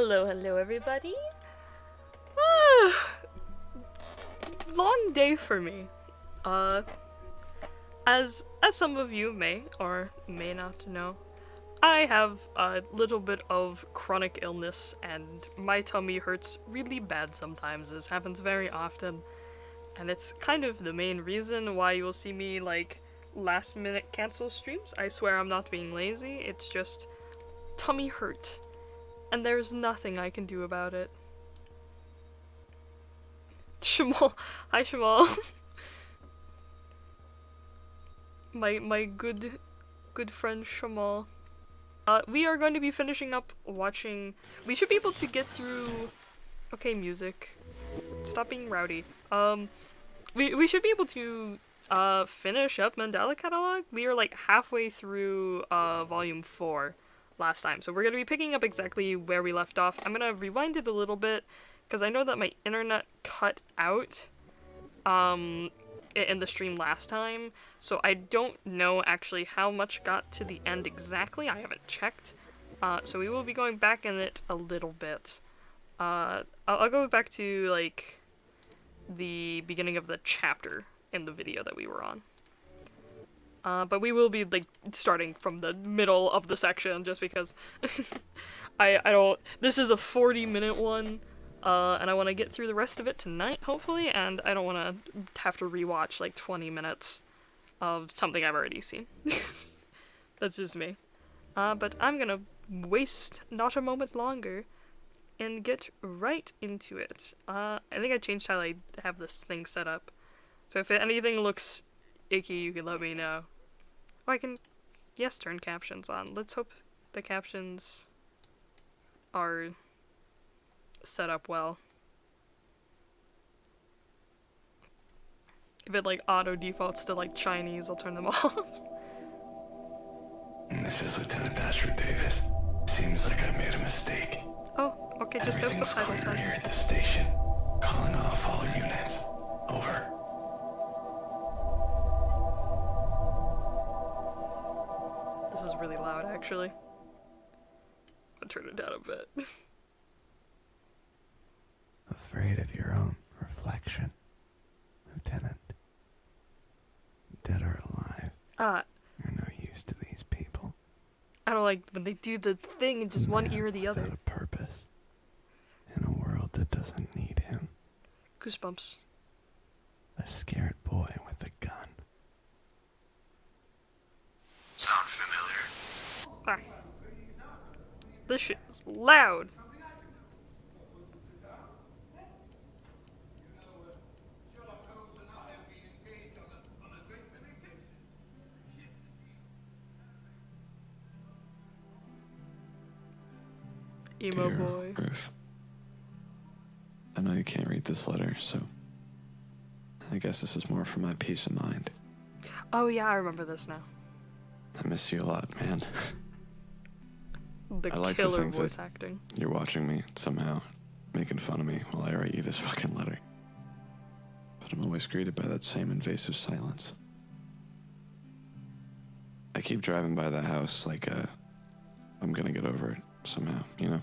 Hello everybody. Ah, long day for me. Uh, as some of you may or may not know, I have a little bit of chronic illness and my tummy hurts really bad sometimes. This happens very often, and it's kind of the main reason why you'll see me like last minute cancel streams. I swear I'm not being lazy, it's just tummy hurt. And there's nothing I can do about it. Shamal, hi Shamal. my good friend Shamal. We are going to be finishing up watching. We should be able to get through. Okay, music. Stop being rowdy. We should be able to finish up Mandela catalog. We are like halfway through volume 4 last time, so we're gonna be picking up exactly where we left off. I'm gonna rewind it a little bit because I know that my internet cut out in the stream last time, so I don't know actually how much got to the end exactly. I haven't checked, so we will be going back in it a little bit. I'll go back to like the beginning of the chapter in the video that we were on. But we will be like starting from the middle of the section just because I don't. This is a 40-minute one, and I want to get through the rest of it tonight, hopefully, and I don't want to have to rewatch like 20 minutes of something I've already seen. That's just me. But I'm gonna waste not a moment longer and get right into it. I think I changed how I have this thing set up, so if anything looks icky, you can let me know. Oh, I can, yes, turn captions on. Let's hope the captions are set up well. If it like auto defaults to like Chinese, I'll turn them off. This is Lieutenant Patrick Davis. Seems like I made a mistake. Oh, okay, just no Everything's subtitles clear then. here at the station. Calling off all units. Over. This is really loud, actually. I'll turn it down a bit. Afraid of your own reflection, Lieutenant. Dead or alive. You're no use to these people. I don't like when they do the thing in just one ear or the other. Without a purpose. In a world that doesn't need him. Goosebumps. A scared boy with a gun. Sound familiar? Ah. This shit is loud. Emo Dear boy. Ruth, I know you can't read this letter, so I guess this is more for my peace of mind. Oh yeah, I remember this now. I miss you a lot, man. The I like to killer think voice that acting. you're watching me somehow, making fun of me while I write you this fucking letter. But I'm always greeted by that same invasive silence. I keep driving by that house like I'm gonna get over it somehow, you know?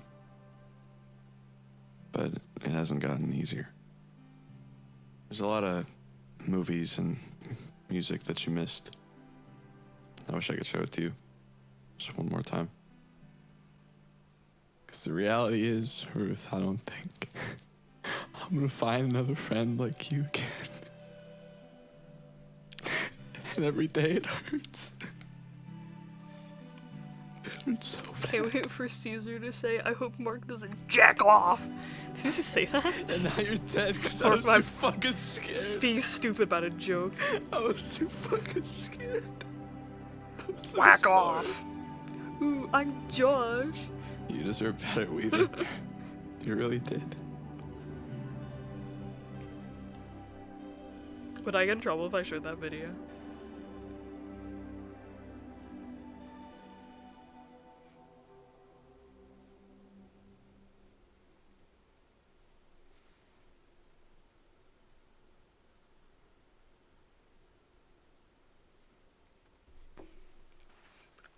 But it hasn't gotten easier. There's a lot of movies and music that you missed. I wish I could show it to you. Just one more time. Because the reality is, Ruth, I don't think I'm gonna find another friend like you again. And every day it hurts. It hurts so bad. Can't wait for Caesar to say, I hope Mark doesn't jack off. Did he just say that? And now you're dead because I Or was my- too fucking scared. Being stupid about a joke. I was too fucking scared. I'm so Whack sorry. off. Ooh, I'm Josh. You deserve better, Weaver. You really did. Would I get in trouble if I showed that video?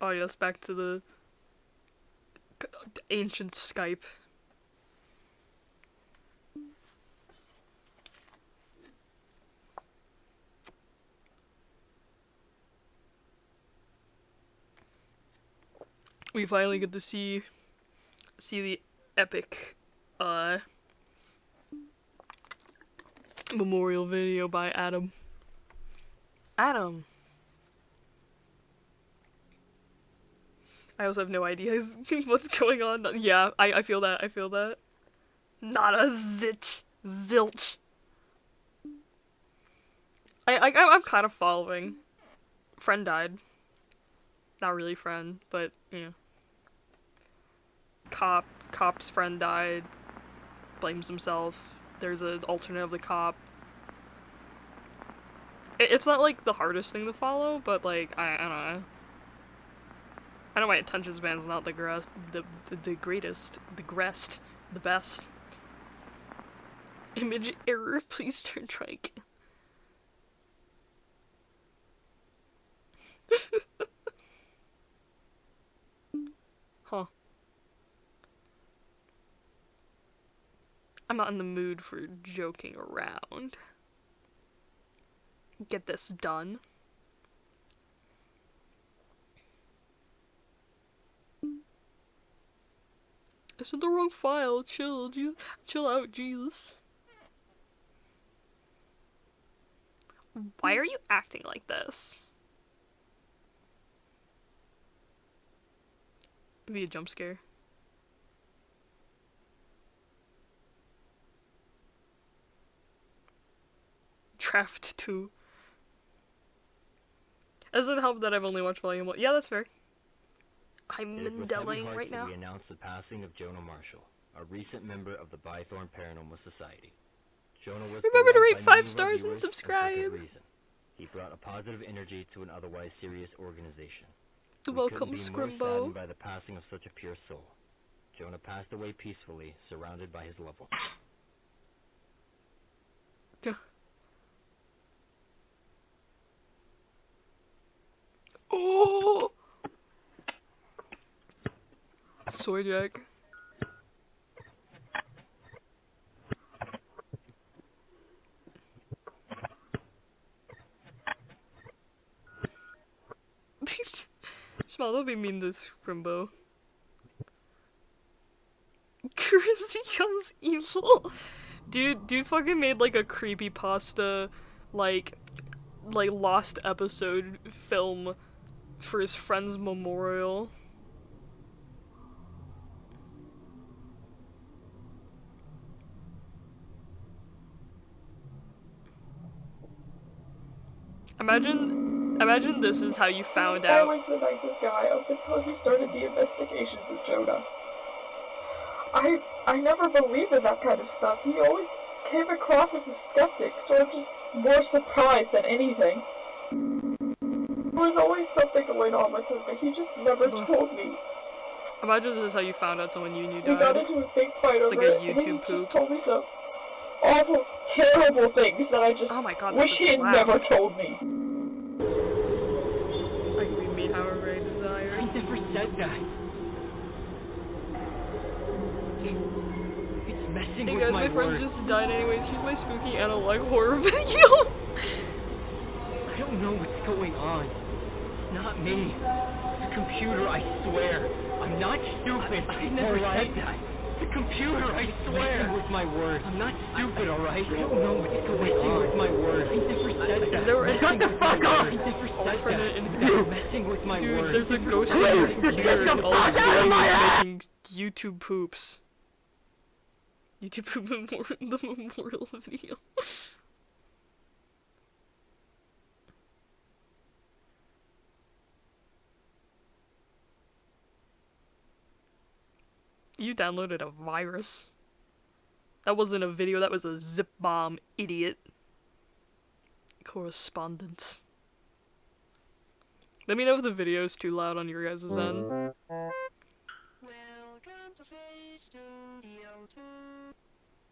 Oh yes, back to the ancient Skype. we finally get to see the epic memorial video by Adam. Adam. I also have no idea what's going on. Yeah, I feel that. I feel that. Not a zilch. I'm kind of following. Friend died. Not really friend, but yeah. Cop's friend died. Blames himself. There's an alternate of the cop. It's not like the hardest thing to follow, but like I don't know. I know my attention span's not the greatest, the best. Image error, please turn try again. Huh. I'm not in the mood for joking around. Get this done. This is the wrong file. Chill, Jesus. Chill out, Jesus. Why are you acting like this? Be a jump scare. Draft 2. It doesn't help that I've only watched Volume 1. Yeah, that's fair. I'm Mandelaing right now. We announced the passing of Jonah Marshall, a recent member of the Bythorn Paranormal Society. Jonah was remember to rate by 5 many stars and reviewers for subscribe. good reason. He brought a positive energy to an otherwise serious organization. Welcome, we couldn't be more Scrimbo. saddened by the passing of such a pure soul. Jonah passed away peacefully, surrounded by his loved ones. Oh! Soy Jack. Smile, don't be mean to Scrimbo. Chris becomes evil. Dude fucking made like a creepypasta, like lost episode film for his friend's memorial. Imagine this is how you found out. I was the nicest guy up until he started the investigations of Jonah. I never believed in that kind of stuff. He always came across as a skeptic, sort of just more surprised than anything. There was always something going on with him, but he just never told me. Imagine this is how you found out someone you knew We got died. into a big fight It's over like a it, and he YouTube poop. just told me some awful, terrible things that I just Oh my god, wish this he is had loud. never told me. I can be mean however I desire. I never said that. It's messing Hey with guys, my my friend words. just died anyways. Here's my spooky analog horror video. I don't know what's going on. It's not me. It's a computer, I swear. I'm not stupid. I never said that. It's a computer, I swear. With my words. I'm not stupid, alright? I don't know what's going on. With my words. I never said that. Is there an Shut the fuck up! alternate in Messing with my Dude, words. there's a ghost on your computer and all it's doing is making YouTube poops. YouTube poop the memorial video. You downloaded a virus. That wasn't a video, that was a zip bomb, idiot. Correspondence. Let me know if the video's too loud on your guys' end.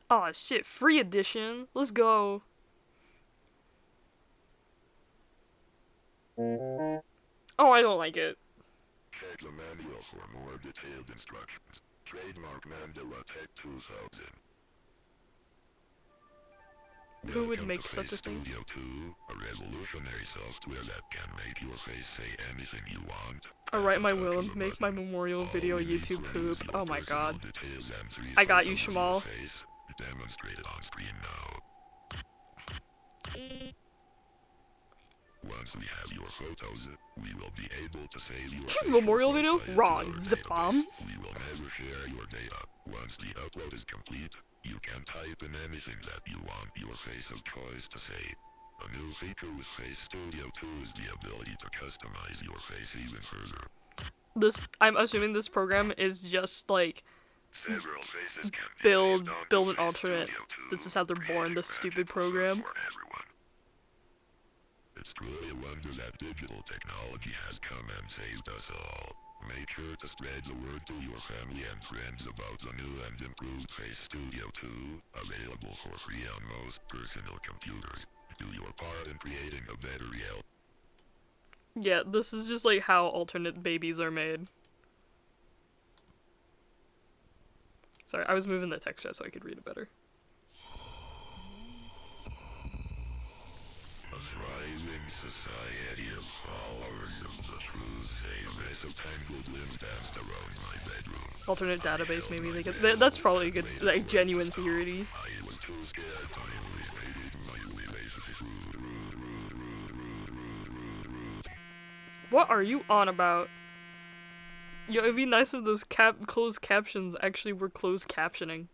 Aw shit, free edition. Let's go. Oh, I don't like it. Check the manual for more detailed instructions. Trademark Mandela Tech 2000. Who would Welcome make to such a Face thing? Studio 2, a revolutionary software that can make your face say anything you want. I'll write my At the touch will of and a make my button. memorial video All you need YouTube to poop. use your Oh my personal god. details and 3 I got you, photos of your Shamal. face, demonstrated on screen now. Once we have your photos, we will be able to save your facial Memorial video? profile to Wrong, our zip database. bomb. We will never share your data. Once the upload is complete, you can type in anything that you want your face of choice to say. A new feature with Face Studio 2 is the ability to customize your face even further. I'm assuming this program is just like Several faces can be build saved onto an Face alternate. Studio 2, This is how they're born, this creating stupid magical fun program. for everyone. It's truly a wonder that digital technology has come and saved us all. Make sure to spread the word to your family and friends about the new and improved Face Studio 2, available for free on most personal computers. Do your part in creating a better reality. Yeah, this is just like how alternate babies are made. Sorry, I was moving the text chat so I could read it better. A thriving society of followers of the truth save as a tangled limbs danced around my bedroom. Alternate database, maybe they could. That's probably a good, like, genuine theory. I was too scared to What are you on about? Yo, it'd be nice if those closed captions actually were closed captioning.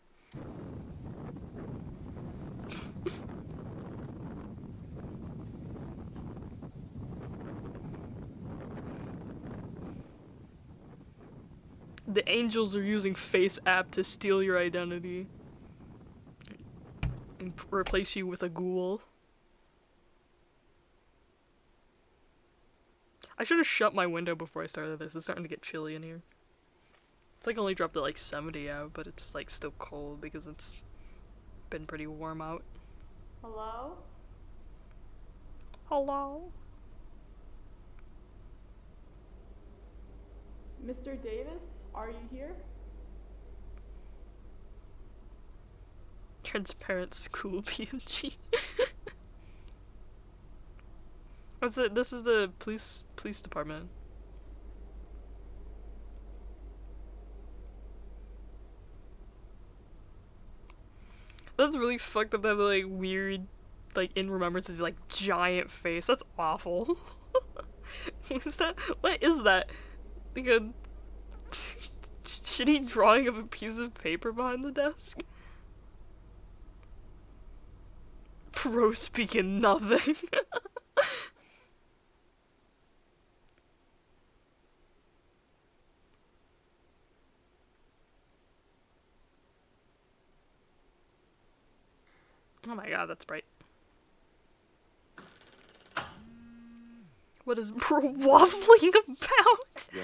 The angels are using Face app to steal your identity and replace you with a ghoul. I should have shut my window before I started this. It's starting to get chilly in here. It's like only dropped to like 70 out, but it's like still cold because it's been pretty warm out. Hello? Hello? Mr. Davis, are you here? Transparent school PNG. What's it? This is the police department. That's really fucked up. That like weird, like in remembrances, like giant face. That's awful. What is that? What is that? Like a shitty drawing of a piece of paper behind the desk. Pro speaking nothing. Oh my god, that's bright. What is bro waffling about? Yeah.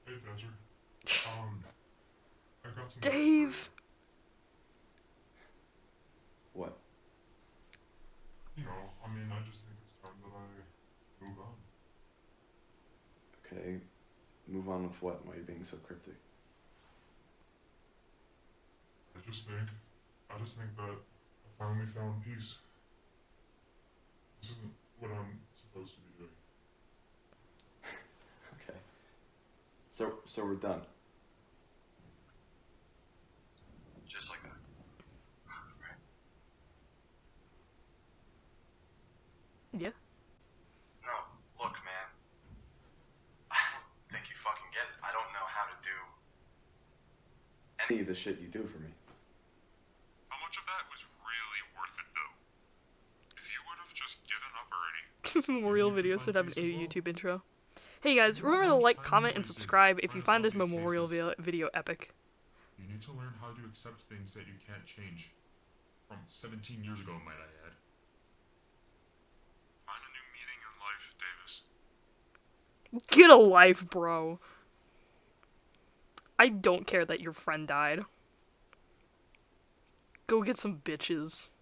Hey, Badger. I got some. Dave! What? You know, I mean, I just think it's time that I move on. Okay. Move on with what? Why are you being so cryptic? I just think that I finally found peace. This isn't what I'm supposed to be doing. Okay. So we're done. Just like that. Yeah. No, look, man. I don't think you fucking get it. I don't know how to do Any of the shit you do for me. How much of that was really worth it, though? If you would have just given up already. Memorial videos should have an YouTube intro. Hey guys, remember to like, comment, and subscribe if you find this memorial video epic. You need to learn how to accept things that you can't change. From 17 years ago, might I add. Find a new meaning in life, Davis. Get a life, bro. I don't care that your friend died. Go get some bitches.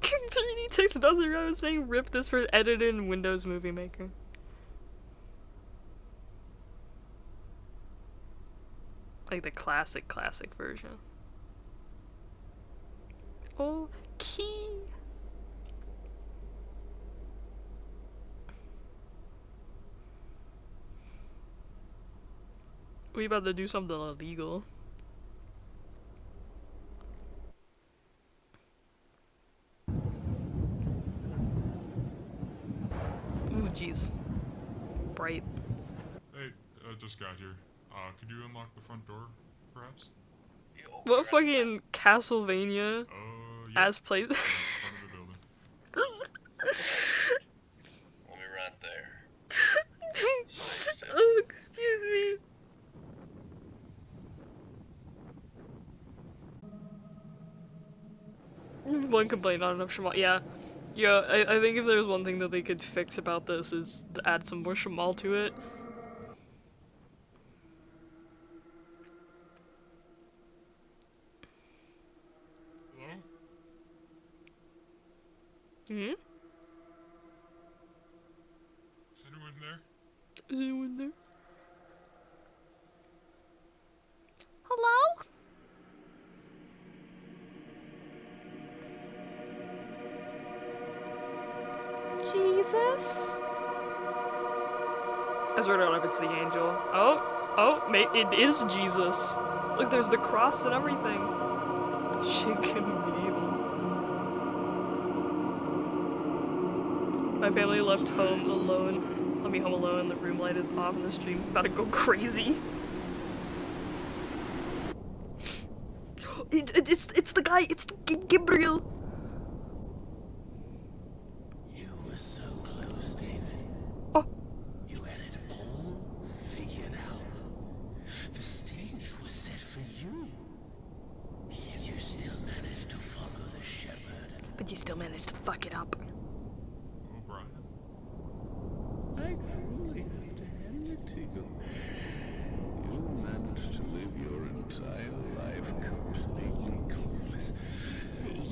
Completing He takes Bowser around saying, "Rip this for edited in Windows Movie Maker." Like the classic version. Oh, key. We about to do something illegal. Ooh, jeez. Bright. Hey, just got here. Could you unlock the front door, perhaps? What fucking Castlevania Yeah. as played? Front of the building. Let me run there. Oh, excuse me. One complaint, not enough Shamal. Yeah. Yeah, I think if there's one thing that they could fix about this is to add some more Shamal to it. Hello? Hmm? Is anyone there? Is anyone there? Hello? Jesus? I swear to God if it's the angel. It is Jesus. Look, there's the cross and everything. Shit couldn't be evil. My family left home alone. Let me home alone. The room light is off and the stream's about to go crazy. It's the guy. It's Gabriel. You were so close, David. Oh. You had it all figured out. The stage was set for you. Yet you still managed to follow the shepherd. But you still managed to fuck it up. Oh, Brian. I truly have to hand it to you. You managed to live your entire life completely clueless.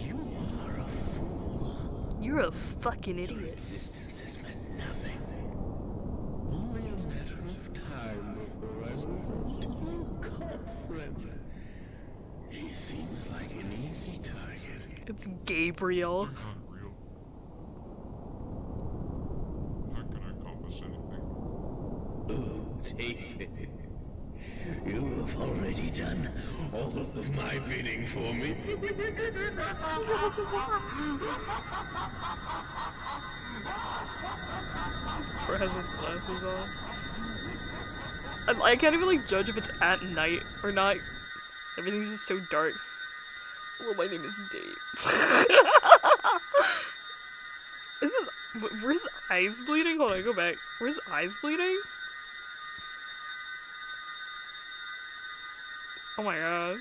You are a fool. You're a fucking Your idiot. existence has meant nothing. Only a matter of time before I move on to your cop friend. He seems like an easy target. It's Gabriel. You're not real. Not gonna accomplish anything. Oh, David. You have already done all of my bidding for me. Or has his glasses on. I can't even like judge if it's at night or not. Everything's just so dark. Well, my name is Dave. Is his were his eyes bleeding? Hold on, go back. Were his eyes bleeding? Oh my god.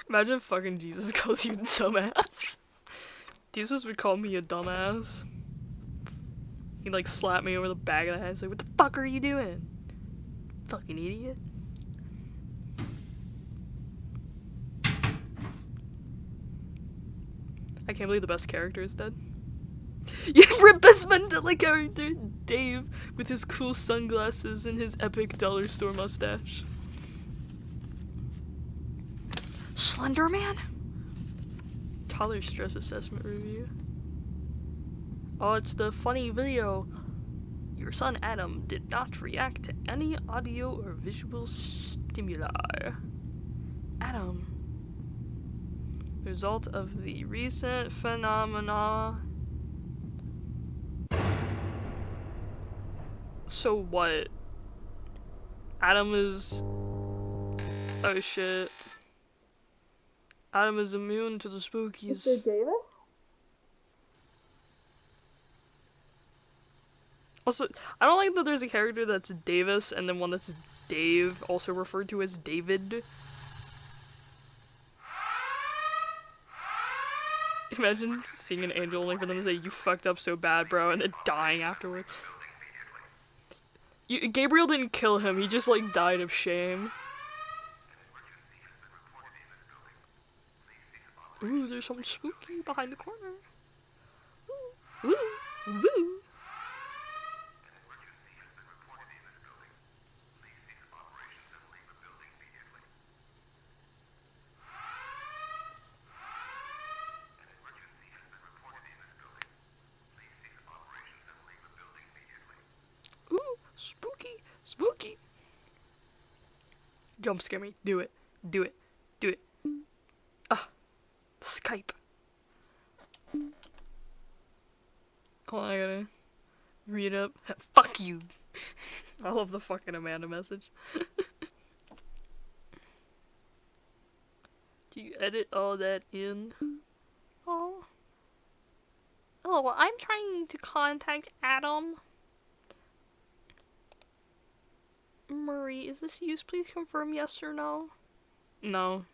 Imagine fucking Jesus calls you dumbass. Jesus would call me a dumbass. He'd like slap me over the back of the head, say, "What the fuck are you doing? Fucking idiot." I can't believe the best character is dead. Yeah, rip best Mandela character, Dave, with his cool sunglasses and his epic dollar store mustache. Slenderman? Toddler stress assessment review. Oh, it's the funny video. Your son Adam did not react to any audio or visual stimuli. Adam. Result of the recent phenomena. So what? Adam is... Oh shit. Adam is immune to the spookies. Mr. Davis? Also, I don't like that there's a character that's Davis and then one that's Dave, also referred to as David. Imagine seeing an angel only for them to say, "You fucked up so bad, bro," and then dying afterward. Gabriel didn't kill him, he just like died of shame. Ooh, there's something spooky behind the corner. Ooh, ooh, ooh. Ooh, spooky, spooky. Jump scare me. Do it. Do it. Do it. Ah, Skype. Hold on, I gotta read up. Fuck you. I love the fucking Amanda message. Do you edit all that in? Oh. Oh, well, I'm trying to contact Adam. Murray, is this you? Please confirm yes or no. No.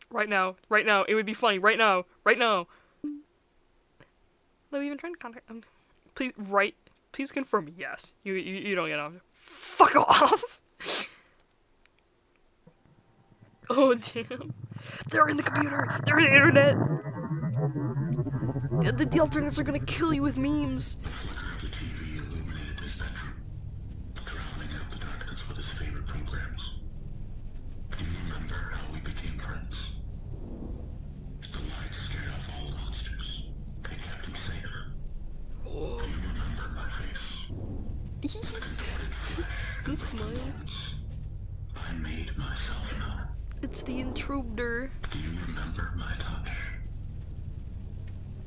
Right now. Right now. It would be funny. Right now. Right now. No, we've been trying to contact him. Please, please confirm yes. You don't get on. Fuck off! Oh, damn. They're in the computer! They're in the internet! The alternates are gonna kill you with memes! The smile. I made myself known. It's the intruder. Do you remember my touch?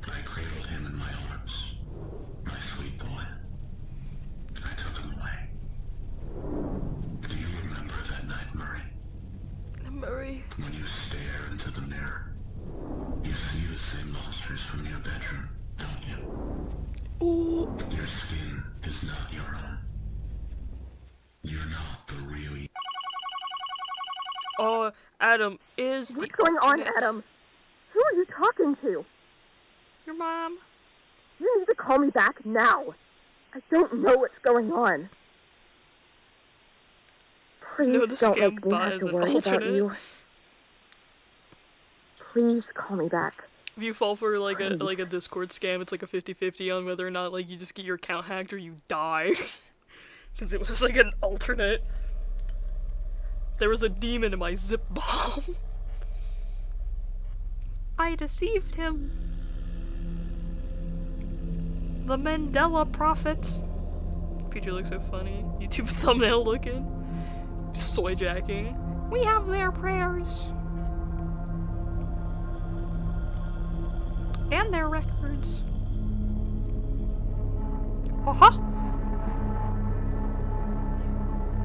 I cradled him in my arms. My sweet boy. I took him away. Do you remember that night, Murray? Murray. When you stare into the mirror, you see the same monsters from your bedroom, don't you? Ooh. Your skin is not your own. You're not the real you. Oh, Adam is What's the going on, alternate. Adam? Who are you talking to? Your mom. You need to call me back now. I don't know what's going on. Please No, the don't scam make me bot have is to an worry about alternate. you. Please call me back. If you fall for like a Discord scam, it's like a 50-50 on whether or not like you just get your account hacked or you die. Because it was like an alternate. There was a demon in my zip bomb. I deceived him. The Mandela prophet. Picture looks so funny. YouTube thumbnail looking. Soy jacking. We have their prayers. And their records. Haha!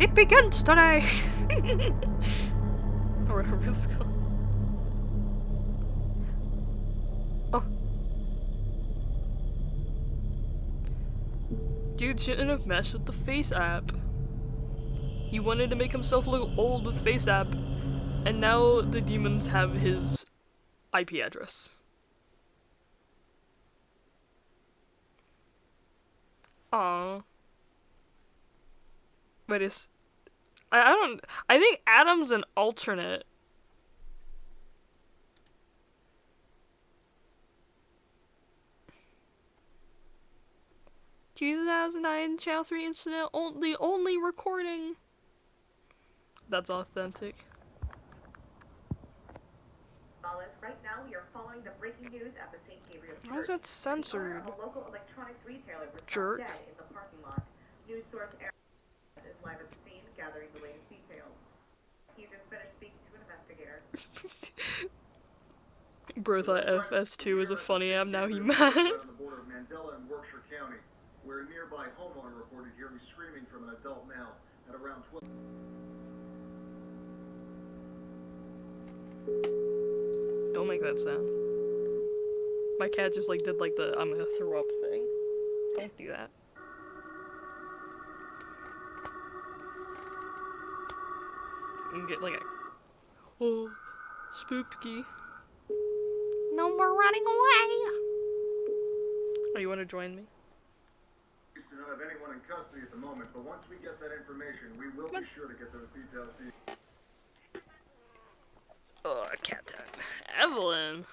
It begins today! Or whatever it's called. Oh. Dude shouldn't have messed with the Face app. He wanted to make himself look old with Face app, and now the demons have his IP address. Aww. But it's... I don't... I think Adam's an alternate. Tuesday 2009, Channel 3 incident, the only recording. That's authentic. Right now, we are following the breaking news at the St. Gabriel's Church. Why is that censored? A local electronics retailer was Jerk. found dead in the parking lot. News source Aaron is live at the scene, gathering the latest details. He just finished speaking to an investigator. Bro thought FS2 was a funny app, now he mad. On the border of Mandela and Berkshire County, where a nearby homeowner reported hearing screaming from an adult male at around 12. Don't make that sound. My cat just like did like the I'm gonna throw up thing. Don't do that. You can get like a oh spooky. No more running away. Oh, you wanna join me? We do not have anyone in custody at the moment, but once we get that information, we will be sure to get those details to you. Oh, cat time. Evelyn.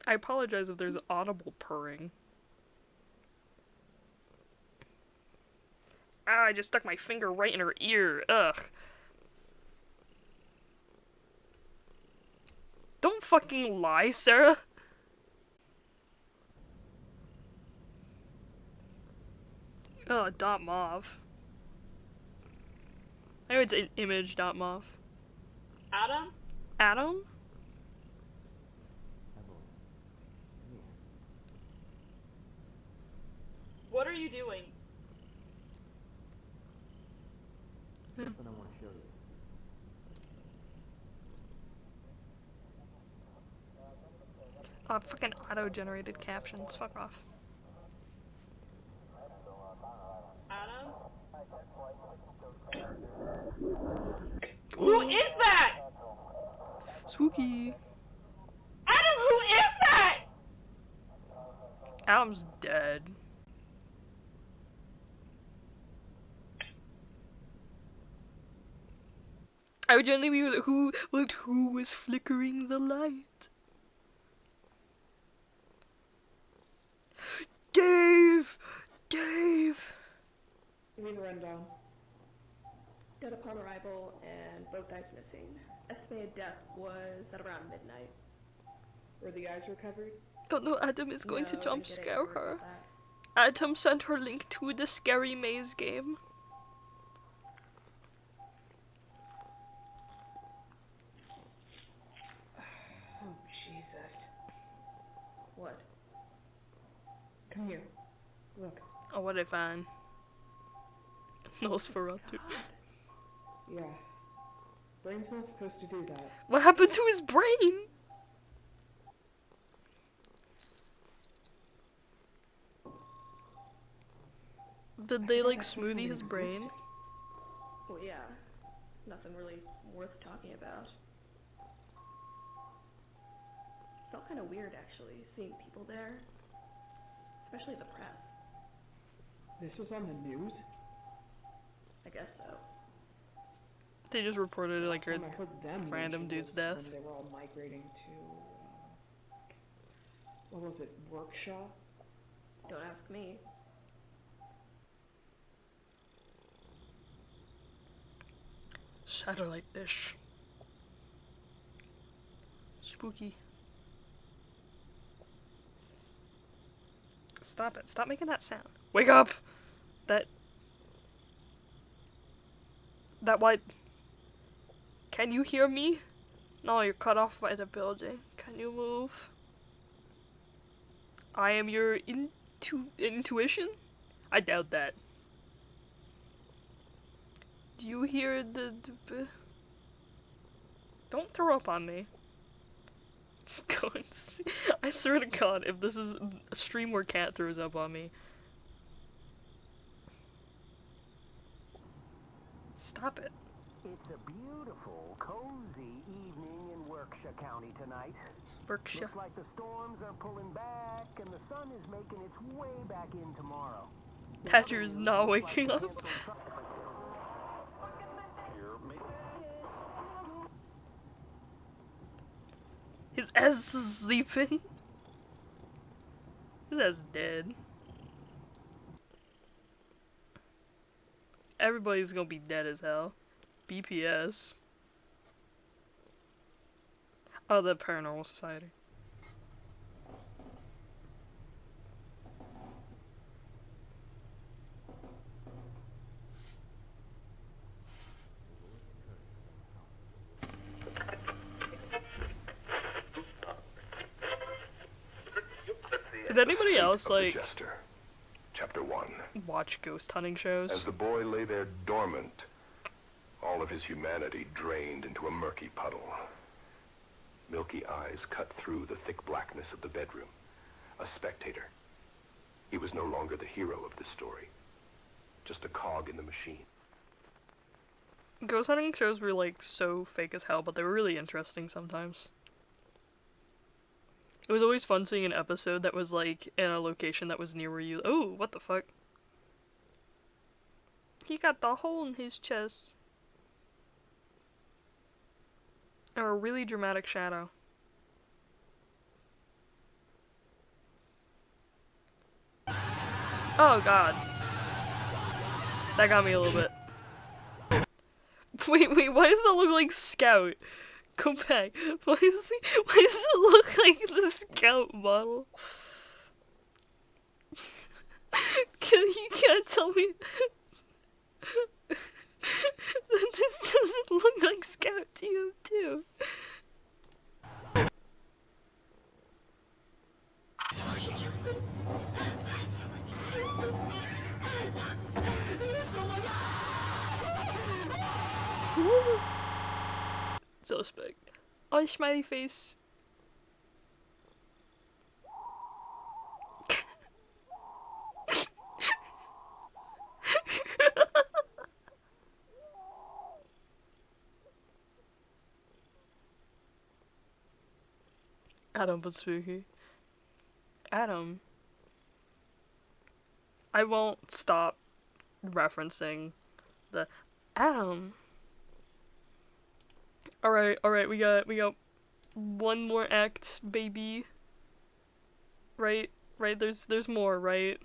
I apologize if there's audible purring. Ah, I just stuck my finger right in her ear. Ugh. Don't fucking lie, Sarah. Oh, dot mauve. I would say image dot mauve. Adam? Adam? What are you doing? Something I want to show you. Oh, fucking auto-generated captions. Fuck off. Adam? Who is that? Spooky. Adam, who is that? Adam's dead. I would generally be like, who was flickering the light? Dave! Dave! Give me the rundown. Dead upon arrival and both eyes missing. Estimated death was at around midnight. Were the eyes recovered? Oh no, Adam is going to No, jump didn't get scare any word her. of that. Adam sent her link to the scary maze game. Oh, Jesus. What? Come here. Look. Oh, what did I find? Nosferatu. Yeah. Brain's not supposed to do that. What happened to his brain? Did they like smoothie his brain? Well, yeah. Nothing really worth talking about. Felt kind of weird, actually, seeing people there. Especially the press. This was on the news? I guess so. They just reported like a I heard them random mention dude's was death. when they were all migrating to, what was it, Workshop? Don't ask me. Satellite dish. Spooky. Stop it. Stop making that sound. Wake up! That what? Can you hear me? No, you're cut off by the building. Can you move? I am your intuition? I doubt that. Do you hear the don't throw up on me. Go and see. I swear to God, if this is a stream where Cat throws up on me. Stop it. It's a beautiful, cozy evening in Workshire County tonight. Berkshire. Looks like the storms are pulling back and the sun is making its way back in tomorrow. Thatcher is not waking up. His ass is sleeping. His ass dead. Everybody's gonna be dead as hell. BPS. Oh, the Paranormal Society. Did anybody else like Chapter 1. watch ghost hunting shows? As the boy lay there dormant, all of his humanity drained into a murky puddle. Milky eyes cut through the thick blackness of the bedroom. A spectator. He was no longer the hero of the story, just a cog in the machine. Ghost hunting shows were like so fake as hell, but they were really interesting sometimes. It was always fun seeing an episode that was like in a location that was near where you. Oh, what the fuck? He got the hole in his chest. Or a really dramatic shadow. Oh god. That got me a little bit. Wait, why does that look like Scout? Go back. Why does it look like the Scout model? You can't tell me that this doesn't look like Scout to you too. Suspect. Oh, smiley face. Adam but spooky. Adam. I won't stop referencing the Adam. Alright, we got one more act, baby. Right, there's more, right?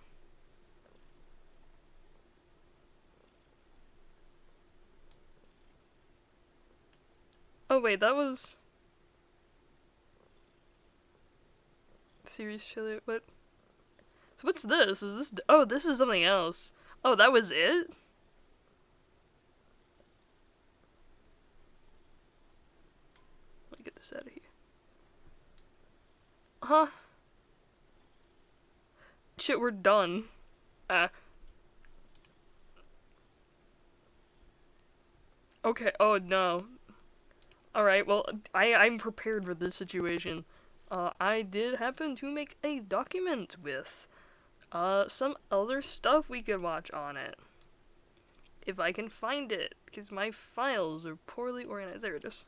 Oh wait, that was series trailer. What? So what's this? Is this? Oh, this is something else. Oh, that was it? Let me get this out of here. Huh? Shit, we're done. Okay, oh no. Alright, well, I'm prepared for this situation. I did happen to make a document with, some other stuff we could watch on it. If I can find it, because my files are poorly organized. There it is.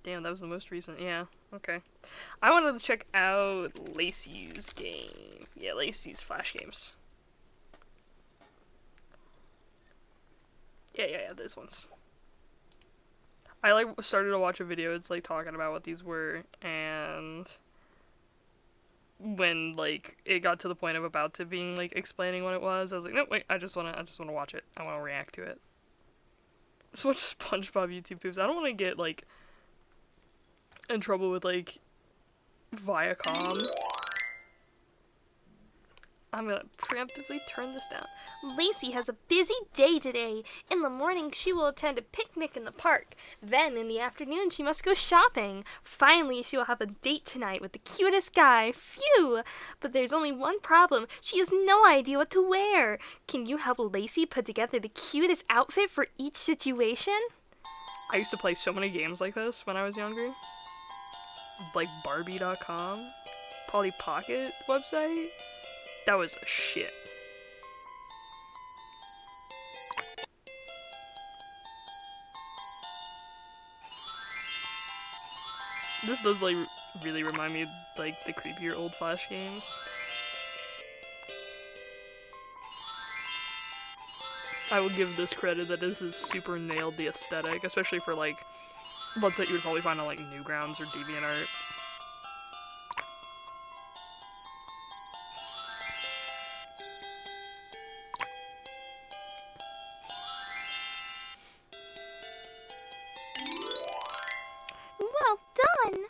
Damn, that was the most recent. Yeah, okay. I wanted to check out Lacey's game. Yeah, Lacey's Flash games. Yeah, those ones. I like started to watch a video. It's like talking about what these were, and when like it got to the point of about to being like explaining what it was, I was like, no, wait, I just wanna watch it. I wanna react to it. Let's watch SpongeBob YouTube poops. I don't want to get like in trouble with like Viacom. I'm gonna preemptively turn this down. Lacey has a busy day today. In the morning, she will attend a picnic in the park. Then, in the afternoon, she must go shopping. Finally, she will have a date tonight with the cutest guy. Phew! But there's only one problem. She has no idea what to wear. Can you help Lacey put together the cutest outfit for each situation? I used to play so many games like this when I was younger. Like Barbie.com, Polly Pocket website. That was a shit. This does like really remind me of like the creepier old Flash games. I will give this credit that this has super nailed the aesthetic, especially for like ones that you would probably find on like Newgrounds or DeviantArt. Well done!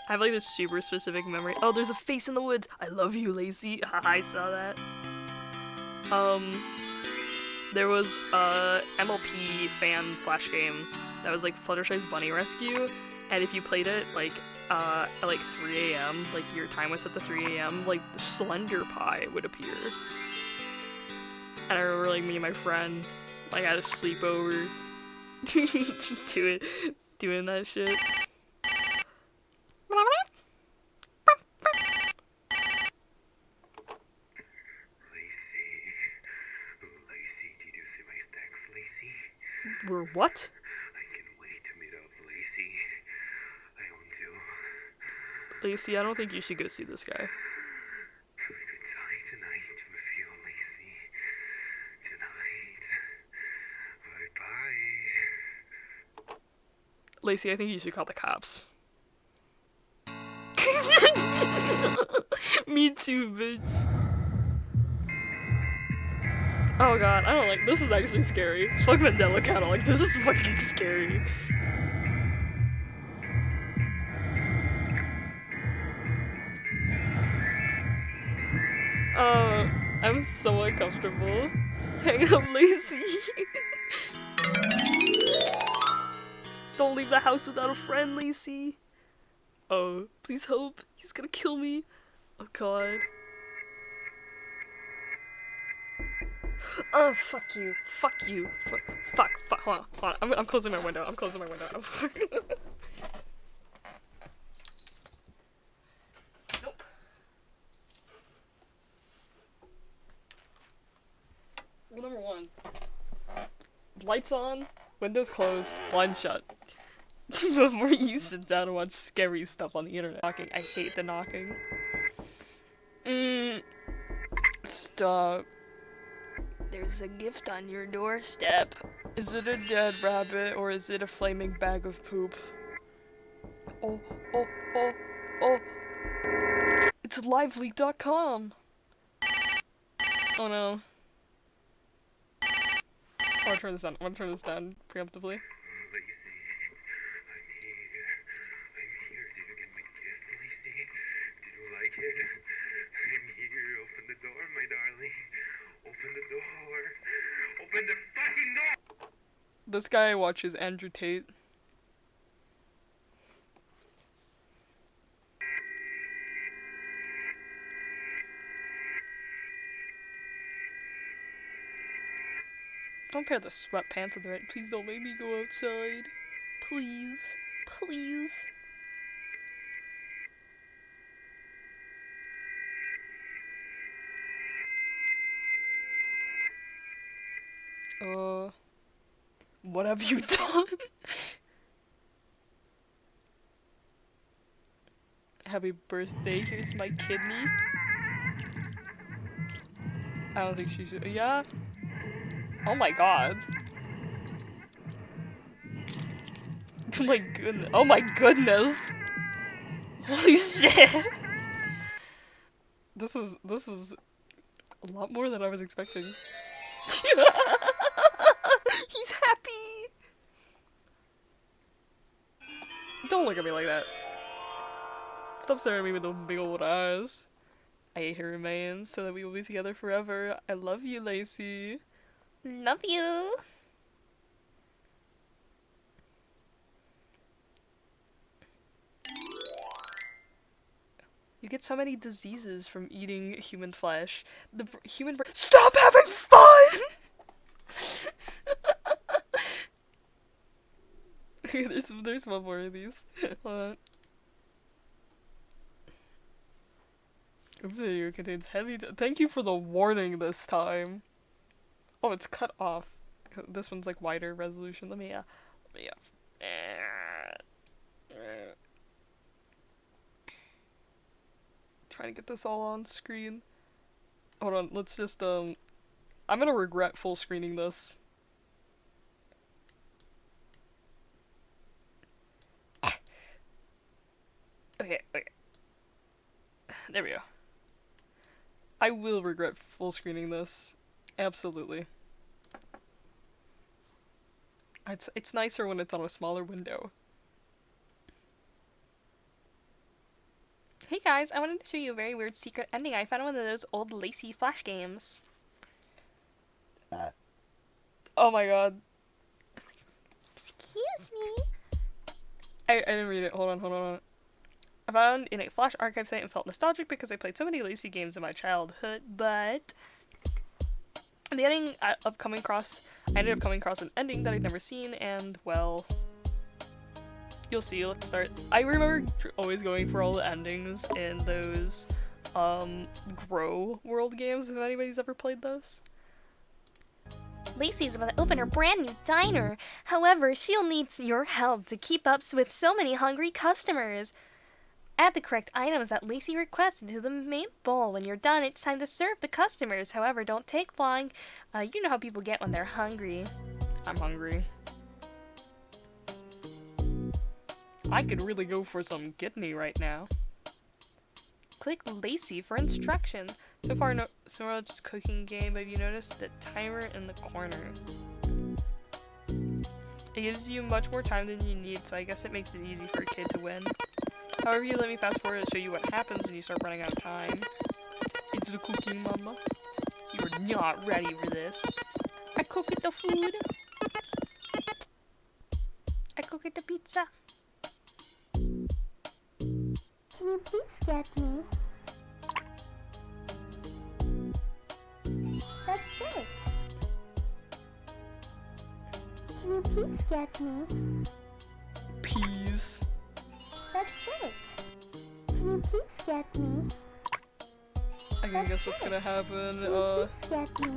I have like this super specific memory. Oh, there's a face in the woods. I love you, Lacey. I saw that. There was a MLP fan Flash game that was like Fluttershy's Bunny Rescue, and if you played it like at like 3 a.m., like your time was set to 3 a.m., like Slender Pie would appear. And I remember like me and my friend like had a sleepover doing that shit. Lacey, did you see my what? I can wait to meet up Lacey. I want to. Lacey, I don't think you should go see this guy. I could die tonight with you, Lacey. Tonight. Bye-bye. Lacey, I think you should call the cops. Me too, bitch. Oh god, I don't like this. Is actually scary. Fuck Mandela, kinda like this is fucking scary. I'm so uncomfortable. Hang up, Lacey. Don't leave the house without a friend, Lacey. Oh, please help. He's gonna kill me. Oh god. Oh, fuck you. Fuck you. Fuck. Hold on. I'm closing my window. I'm closing my window. Nope. Rule number 1. Lights on, windows closed, blinds shut. Before you sit down and watch scary stuff on the internet. Knocking. I hate the knocking. Stop. There's a gift on your doorstep. Is it a dead rabbit or is it a flaming bag of poop? Oh. It's liveleak.com. Oh no. I wanna turn this down. Preemptively. I'm here. Open the door, my darling. Open the door. Open the fucking door! This guy watches Andrew Tate. Don't pair the sweatpants with the red. Please don't make me go outside. Please. Please. What have you done? Happy birthday, here's my kidney. I don't think she should. Yeah? Oh my god. Oh my goodness. Holy shit. This was a lot more than I was expecting. He's happy. Don't look at me like that. Stop staring at me with those big old eyes. I hate her remains so that we will be together forever. I love you, Lacey. Love you. You get so many diseases from eating human flesh. The human brain. Stop having fun! there's one more of these. Hold on. Oops, video contains heavy. Thank you for the warning this time. Oh, it's cut off. This one's like wider resolution. Let me trying to get this all on screen. Hold on, let's just I'm gonna regret full screening this. Okay. There we go. I will regret full screening this. Absolutely. It's nicer when it's on a smaller window. Hey guys, I wanted to show you a very weird secret ending I found in one of those old Lacey Flash games. Oh my god. Excuse me. I didn't read it. Hold on. I found in a Flash archive site and felt nostalgic because I played so many Lacey games in my childhood, but the ending I ended up coming across an ending that I'd never seen, and well, you'll see. Let's start. I remember always going for all the endings in those Grow World games, if anybody's ever played those. Lacey's about to open her brand new diner. However, she'll need your help to keep up with so many hungry customers. Add the correct items that Lacey requested to the main bowl. When you're done, it's time to serve the customers. However, don't take long. You know how people get when they're hungry. I'm hungry. I could really go for some kidney right now. Click Lacey for instructions. So far, it's just cooking game, but have you noticed the timer in the corner? It gives you much more time than you need, so I guess it makes it easy for a kid to win. However, you let me fast forward to show you what happens when you start running out of time. It's the cooking, mama. You're not ready for this. I cook the food. I cook the pizza. Can you please get me? That's it. Can you please get me? Peas. That's it. Can you please get me? I can guess what's gonna happen. Can you please get me?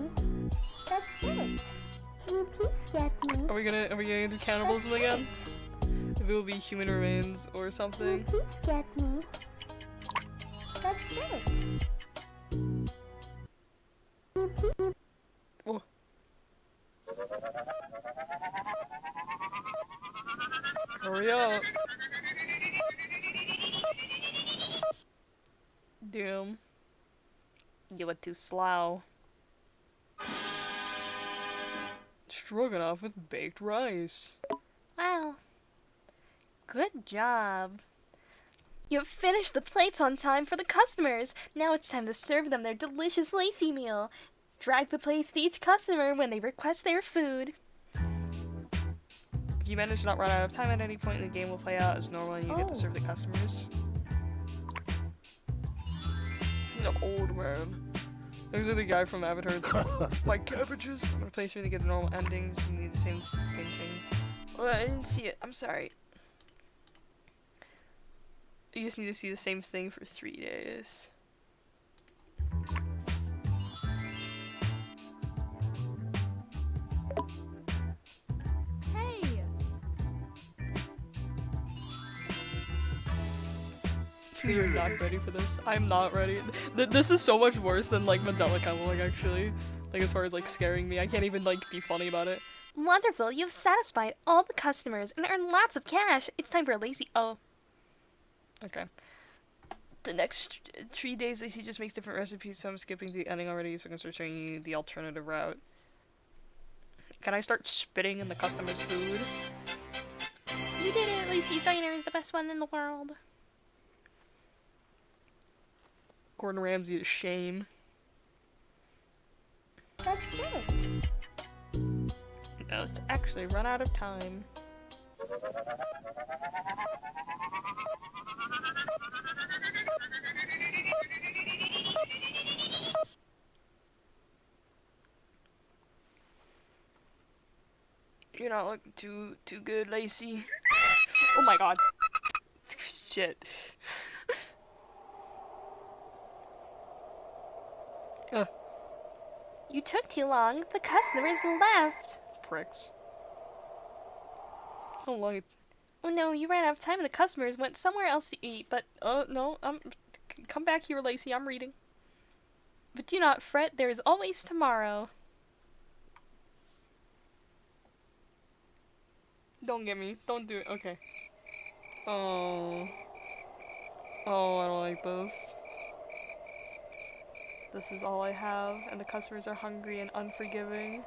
That's it. Can you please get me? Are we gonna do cannibalism again? If it will be human remains or something. Can you please get me? That's it. Oh. Hurry up. Damn. You were too slow. Stroganoff with baked rice. Wow. Good job. You've finished the plates on time for the customers. Now it's time to serve them their delicious Lacey meal. Drag the plates to each customer when they request their food. If you manage to not run out of time at any point, the game will play out as normal and you get to serve the customers. The old man. Those are the guy from Avatar. Like cabbages. I'm gonna play through to get the normal endings. You need the same thing. Oh, I didn't see it. I'm sorry. You just need to see the same thing for 3 days. Hey! You're not ready for this. I'm not ready. This is so much worse than like Mandela Counseling actually. Like as far as like scaring me, I can't even like be funny about it. Wonderful, you've satisfied all the customers and earned lots of cash. It's time for Lacey. Oh. Okay. The next 3 days, Lacey just makes different recipes, so I'm skipping the ending already, so I'm gonna start showing you the alternative route. Can I start spitting in the customer's food? You did it, Lacey Diner is the best one in the world. Gordon Ramsay is shame. That's it. Now let's actually run out of time. You're not looking too good, Lacey. Oh my god. Shit. You took too long. The customers left. Pricks. How long? Oh no, you ran out of time and the customers went somewhere else to eat, but no, come back here, Lacey, I'm reading. But do not fret, there is always tomorrow. Don't get me. Don't do it. Okay. Oh. Oh, I don't like this. This is all I have, and the customers are hungry and unforgiving.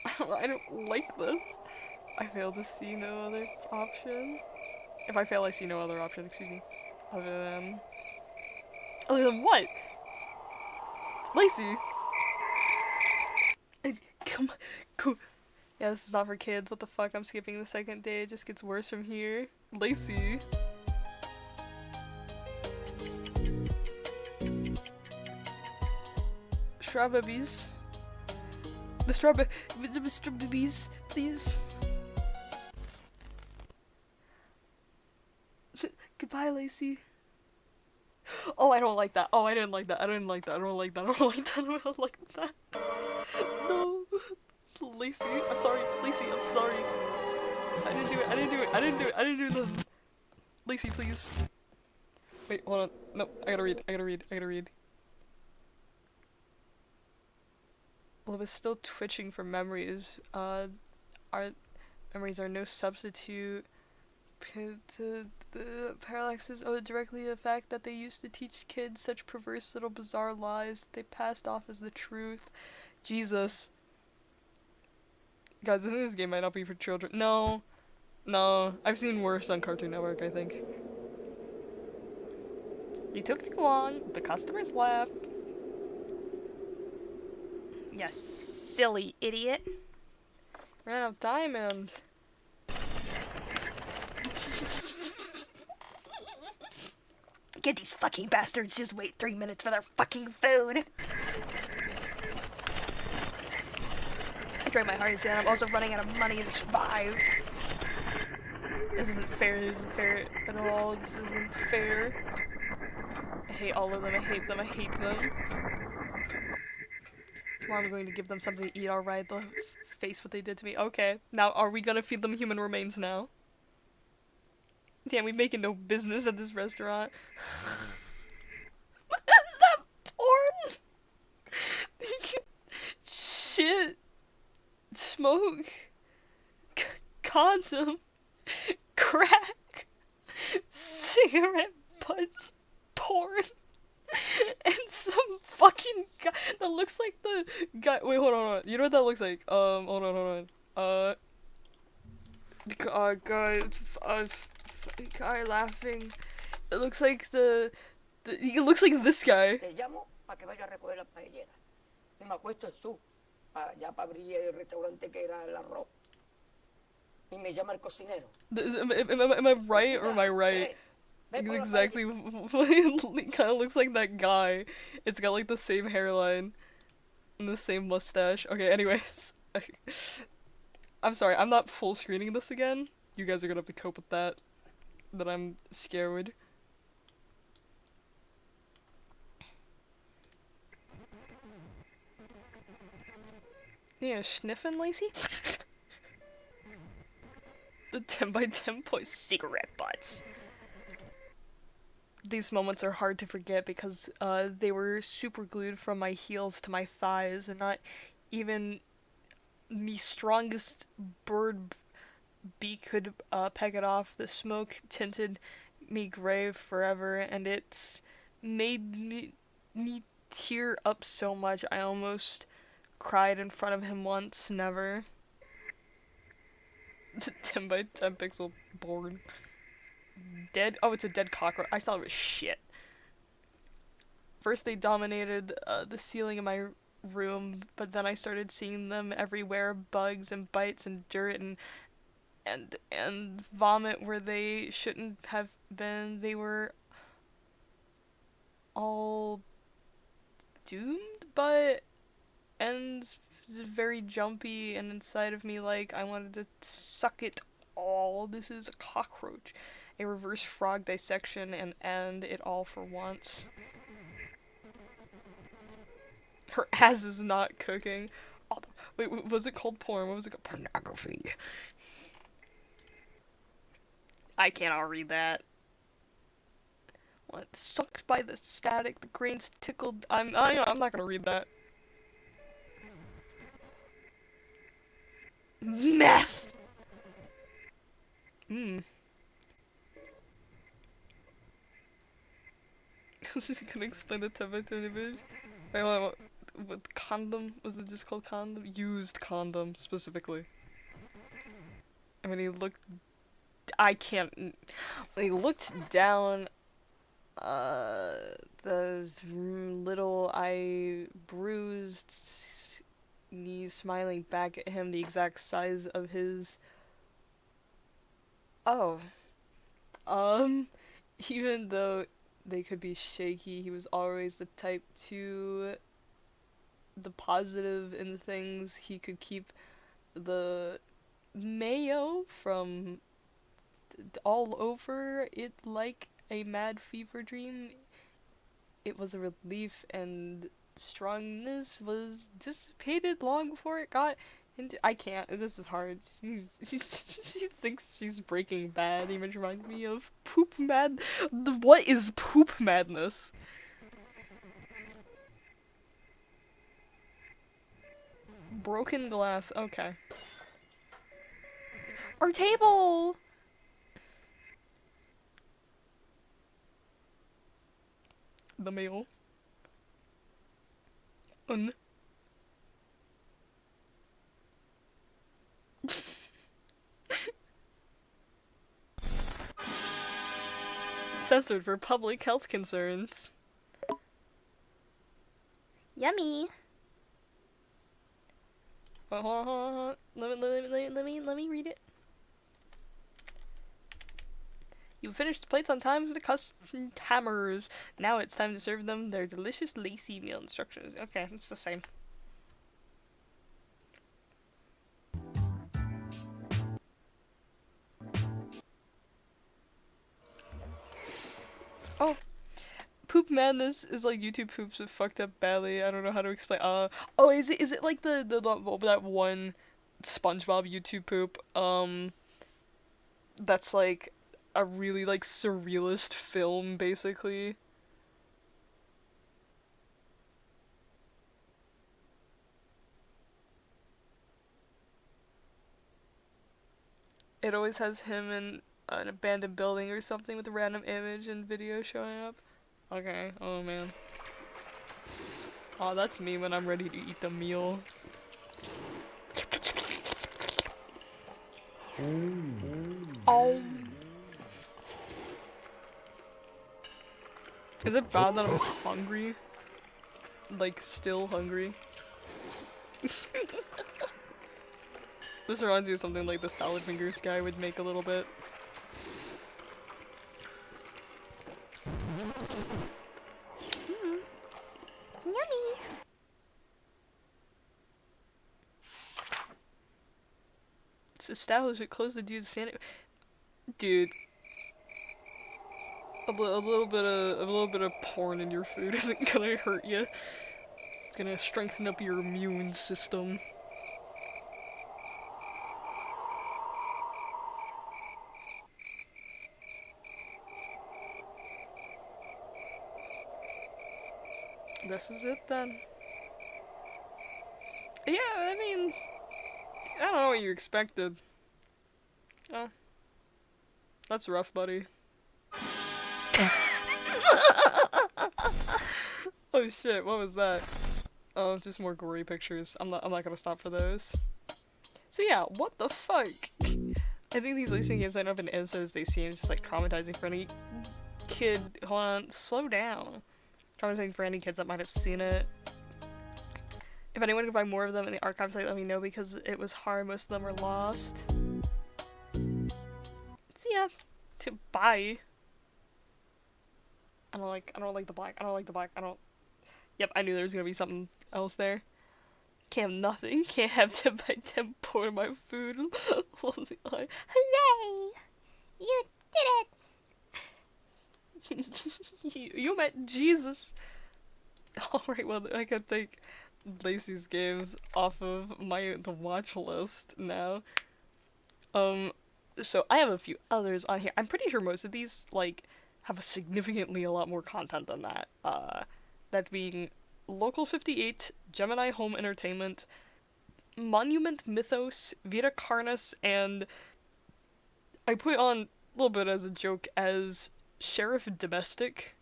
I don't like this. I fail to see no other option. If I fail, I see no other option, excuse me. Other than what? Lacey! Come on. Yeah, this is not for kids. What the fuck? I'm skipping the second day. It just gets worse from here. Lacey. Strawberries. The strawberries, please. Goodbye, Lacey. Oh, I don't like that. Oh, I didn't like that. I didn't like that. I don't like that. I don't like that. I don't like that. No. Lacey, I'm sorry. Lacey, I'm sorry. I didn't do it. I didn't do it. I didn't do it. I didn't do nothing. Lacey, please. Wait, hold on. No, I gotta read. I gotta read. I gotta read. Love is still twitching for memories. Our memories are no substitute. The parallaxes owe directly to the fact that they used to teach kids such perverse little bizarre lies that they passed off as the truth. Jesus. Guys, I think this game might not be for children. No. No. I've seen worse on Cartoon Network, I think. You took too long. The customers left. You silly idiot. Ran out of diamond. Get these fucking bastards just wait 3 minutes for their fucking food. I tried my hardest and I'm also running out of money to survive. This isn't fair. This isn't fair at all. This isn't fair. I hate all of them. I hate them. I hate them. Tomorrow I'm going to give them something to eat, alright? They'll face what they did to me. Okay. Now, are we gonna feed them human remains now? Damn, we making no business at this restaurant. What is that porn? Shit. Smoke. Condom. Crack. Cigarette butts. Porn. And some fucking guy that looks like the guy. Wait, hold on. You know what that looks like? Hold on. Guy laughing. It looks like he looks like this guy. Te llamo para que vaya a recoger la paellera. Y me acuesto en su, ya para abrir el restaurante que era el arroz. Y me llama el cocinero. Am I right or am I right? Exactly. It kind of looks like that guy. It's got like the same hairline and the same mustache. Okay, anyways. I'm sorry, I'm not full screening this again. You guys are gonna have to cope with that. That I'm scared. Yeah, sniffing, Lacey? The 10 by 10 point cigarette butts. These moments are hard to forget because they were super glued from my heels to my thighs, and not even the strongest bird beak could peck it off. The smoke tinted me gray forever, and it's made me tear up so much I almost cried in front of him once. Never. The 10 by 10 pixel board. Dead? Oh, it's a dead cockroach. I thought it was shit. First they dominated the ceiling in my room, but then I started seeing them everywhere. Bugs and bites and dirt and vomit where they shouldn't have been. They were all doomed, but ends very jumpy and inside of me like I wanted to suck it all. This is a cockroach. A reverse frog dissection and end it all for once. Her ass is not cooking. Oh, wait, was it called porn? What was it called? Pornography. I cannot read that. What? Sucked by the static, the grains tickled. I'm not gonna read that. Meth! This is gonna explain the 10 by 10 image. Wait, what condom? Was it just called condom? Used condom, specifically. And when he looked... I can't... When he looked down... the little bruised knees smiling back at him, the exact size of his... Oh. Even though they could be shaky, he was always the type to... the positive in things. He could keep the mayo from all over it like a mad fever dream. it was a relief and strongness was dissipated long before it got into. I can't. This is hard. She thinks she's Breaking Bad. Even reminds me of Poop Mad. What is Poop Madness? Broken glass. Okay. Our table! The mail. Censored for public health concerns. Yummy. Oh, hold on, hold on, hold on. Let me read it. You finished the plates on time with the customers. Now it's time to serve them their delicious lacy meal instructions. Okay, it's the same. Oh, Poop Madness is like YouTube poops with fucked up belly. I don't know how to explain. Oh, is it like that one SpongeBob YouTube poop? That's like a really like surrealist film, basically. It always has him in an abandoned building or something with a random image and video showing up. Okay, oh man. Oh, that's me when I'm ready to eat the meal. Oh. Is it bad that I'm hungry? Like, still hungry? This reminds me of something like the salad fingers guy would make a little bit. Yummy. It's established it closed the dude's sanity. Dude. A little bit of porn in your food isn't gonna hurt you. It's gonna strengthen up your immune system. This is it then. Yeah, I mean, I don't know what you expected. Oh. That's rough, buddy. Oh shit, what was that? Oh, just more gory pictures. I'm not gonna stop for those. So yeah, what the fuck? I think these racing games might not have been as as they seem. It's just like traumatizing for any kid. Hold on, slow down. Traumatizing for any kids that might have seen it. If anyone could find more of them in the archives, like, let me know because it was hard. Most of them are lost. So yeah, to buy. I don't like the black. Yep, I knew there was gonna be something else there. Can't have nothing. Can't have 10 by 10 pour my food. Hooray! You did it! you met Jesus. Alright, well, I can take Lacey's games off of the watch list now. So I have a few others on here. I'm pretty sure most of these, like, have significantly a lot more content than that. That being Local 58, Gemini Home Entertainment, Monument Mythos, Vita Carnus, and I put on a little bit as a joke as Sheriff Domestic.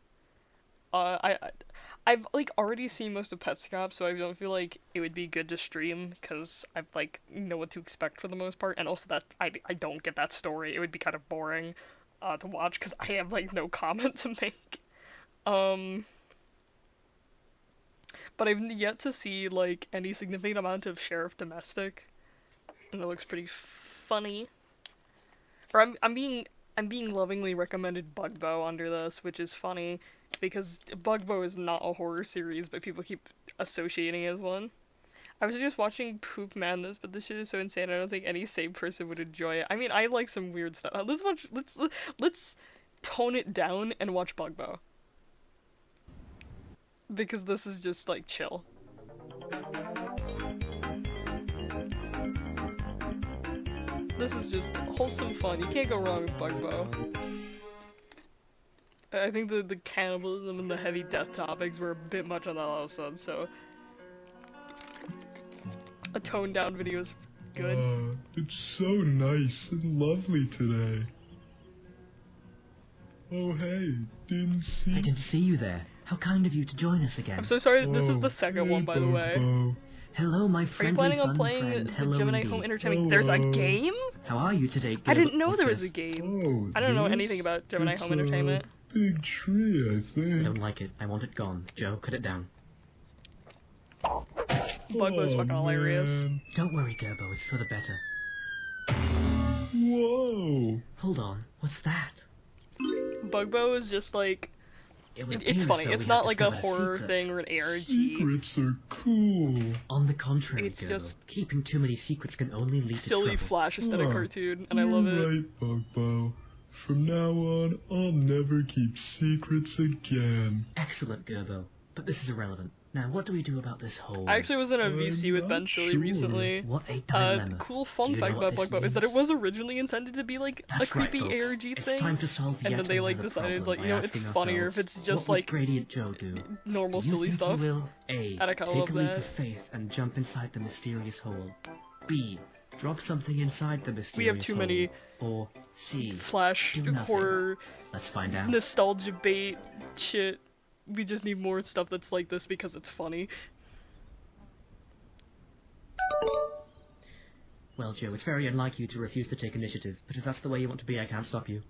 I've like already seen most of Petscop, so I don't feel like it would be good to stream because I like know what to expect for the most part, and also that I don't get that story. It would be kind of boring to watch because I have like no comment to make. But I've yet to see like any significant amount of Sheriff Domestic, and it looks pretty funny. Or I'm being lovingly recommended Bugbo under this, which is funny because Bugbo is not a horror series, but people keep associating it as one. I was just watching Poop Madness, but this shit is so insane. I don't think any sane person would enjoy it. I mean, I like some weird stuff. Let's tone it down and watch Bugbo. Because this is just like chill. This is just wholesome fun. You can't go wrong with Bugbo. I think the cannibalism and the heavy death topics were a bit much on that episode, so a toned down video is good. It's so nice and lovely today. Oh hey, I didn't see you there. How kind of you to join us again. I'm so sorry, this is the second one, by the way. Hello, my Are you friendly planning on fun playing friend. the Hello Gemini indeed. Home Entertainment? There's a game? How are you today, I Gil? didn't know there was a game. I don't know anything about Gemini Home Entertainment. Big tree, I think. I don't like it. I want it gone. Joe, cut it down. Bugbo's fucking hilarious. Don't worry, Gerbo. It's for the better. Whoa! Hold on. What's that? Bugbo is just like... would It's appear funny. as though It's we not have like a discovered a horror secret. thing or an ARG. Secrets are cool. On the contrary, It's Gerbo. just Keeping too many secrets can only lead to silly trouble. Flash aesthetic cartoon, and I love it. Right, Bugbo. From now on, I'll never keep secrets again. Excellent, Gerbo. But this is irrelevant. Now, what do we do about this whole... I actually was in a VC with Ben Silly recently. What a dilemma. Cool fun Do you know fact what about this Bugbo is that it was originally intended to be like a That's right, creepy folks. ARG It's thing, time to solve and yet then they like another decided it's like, problem you know, by it's asking funnier ourselves, if it's what just would like Gradient Joe do? normal Do you silly think stuff. He will A. And I kinda Take love a leap that. of faith and jump inside the mysterious hole. B. Drop something inside the mysterious We have too many hole. Or C. Flash do nothing. horror Let's find out. nostalgia bait shit. We just need more stuff that's like this because it's funny. Well, Joe, it's very unlike you to refuse to take initiative, but if that's the way you want to be, I can't stop you.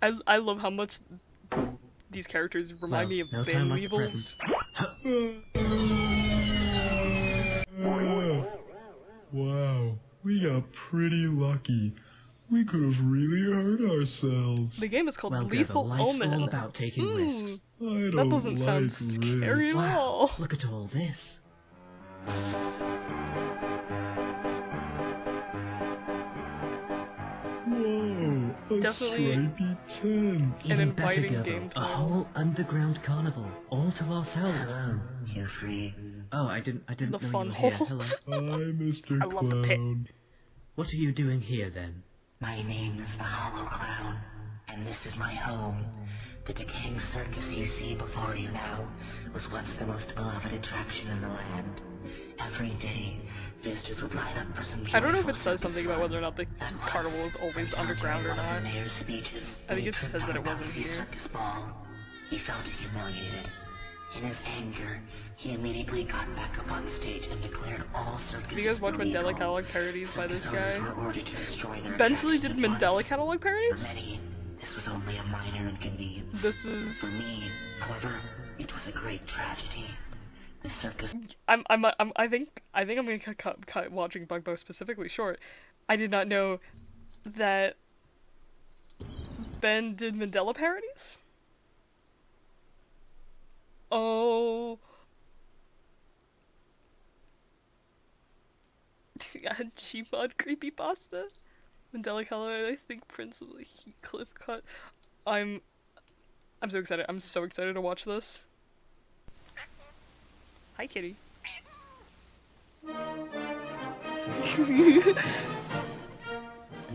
I love how much these characters remind me of no Bane time like the Weevils. Wow, we got pretty lucky. We could have really hurt ourselves. The game is called Well, Lethal life's Omen. all about taking risks. I That doesn't sound scary at all. Look at all this. Whoa, a Definitely stripy tent. an Even better, inviting Gerbo, game a whole underground carnival, all to ourselves. Hello, you're free. Oh, I didn't The know fun you were here. hole. Hello. Hi, Mr. I love the pit. Clown. What are you doing here, then? My name is the Hollow Clown, and this is my home. The decaying circus you see before you now was once the most beloved attraction in the land. Every day, visitors would line up for some I don't know if joyful it says something about fun. whether or not the carnival is always underground or not. I think it says that it wasn't here. He felt humiliated. In his anger, he immediately got back up on stage and declared all circuses Have you guys watched illegal. Mandela Catalog parodies by this guy? Circus owners were ordered to destroy their Bensley did attractions at once. Mandela Catalog parodies? For many, this was only a minor inconvenience. This is... For me, however, it was a great tragedy. The circus... I think I'm gonna cut watching Bugbo specifically short. I did not know that Ben did Mandela parodies? Oh. Gmod creepypasta? Mandela Color, I think principally Heathcliff cut. I'm so excited. I'm so excited to watch this. Hi, kitty.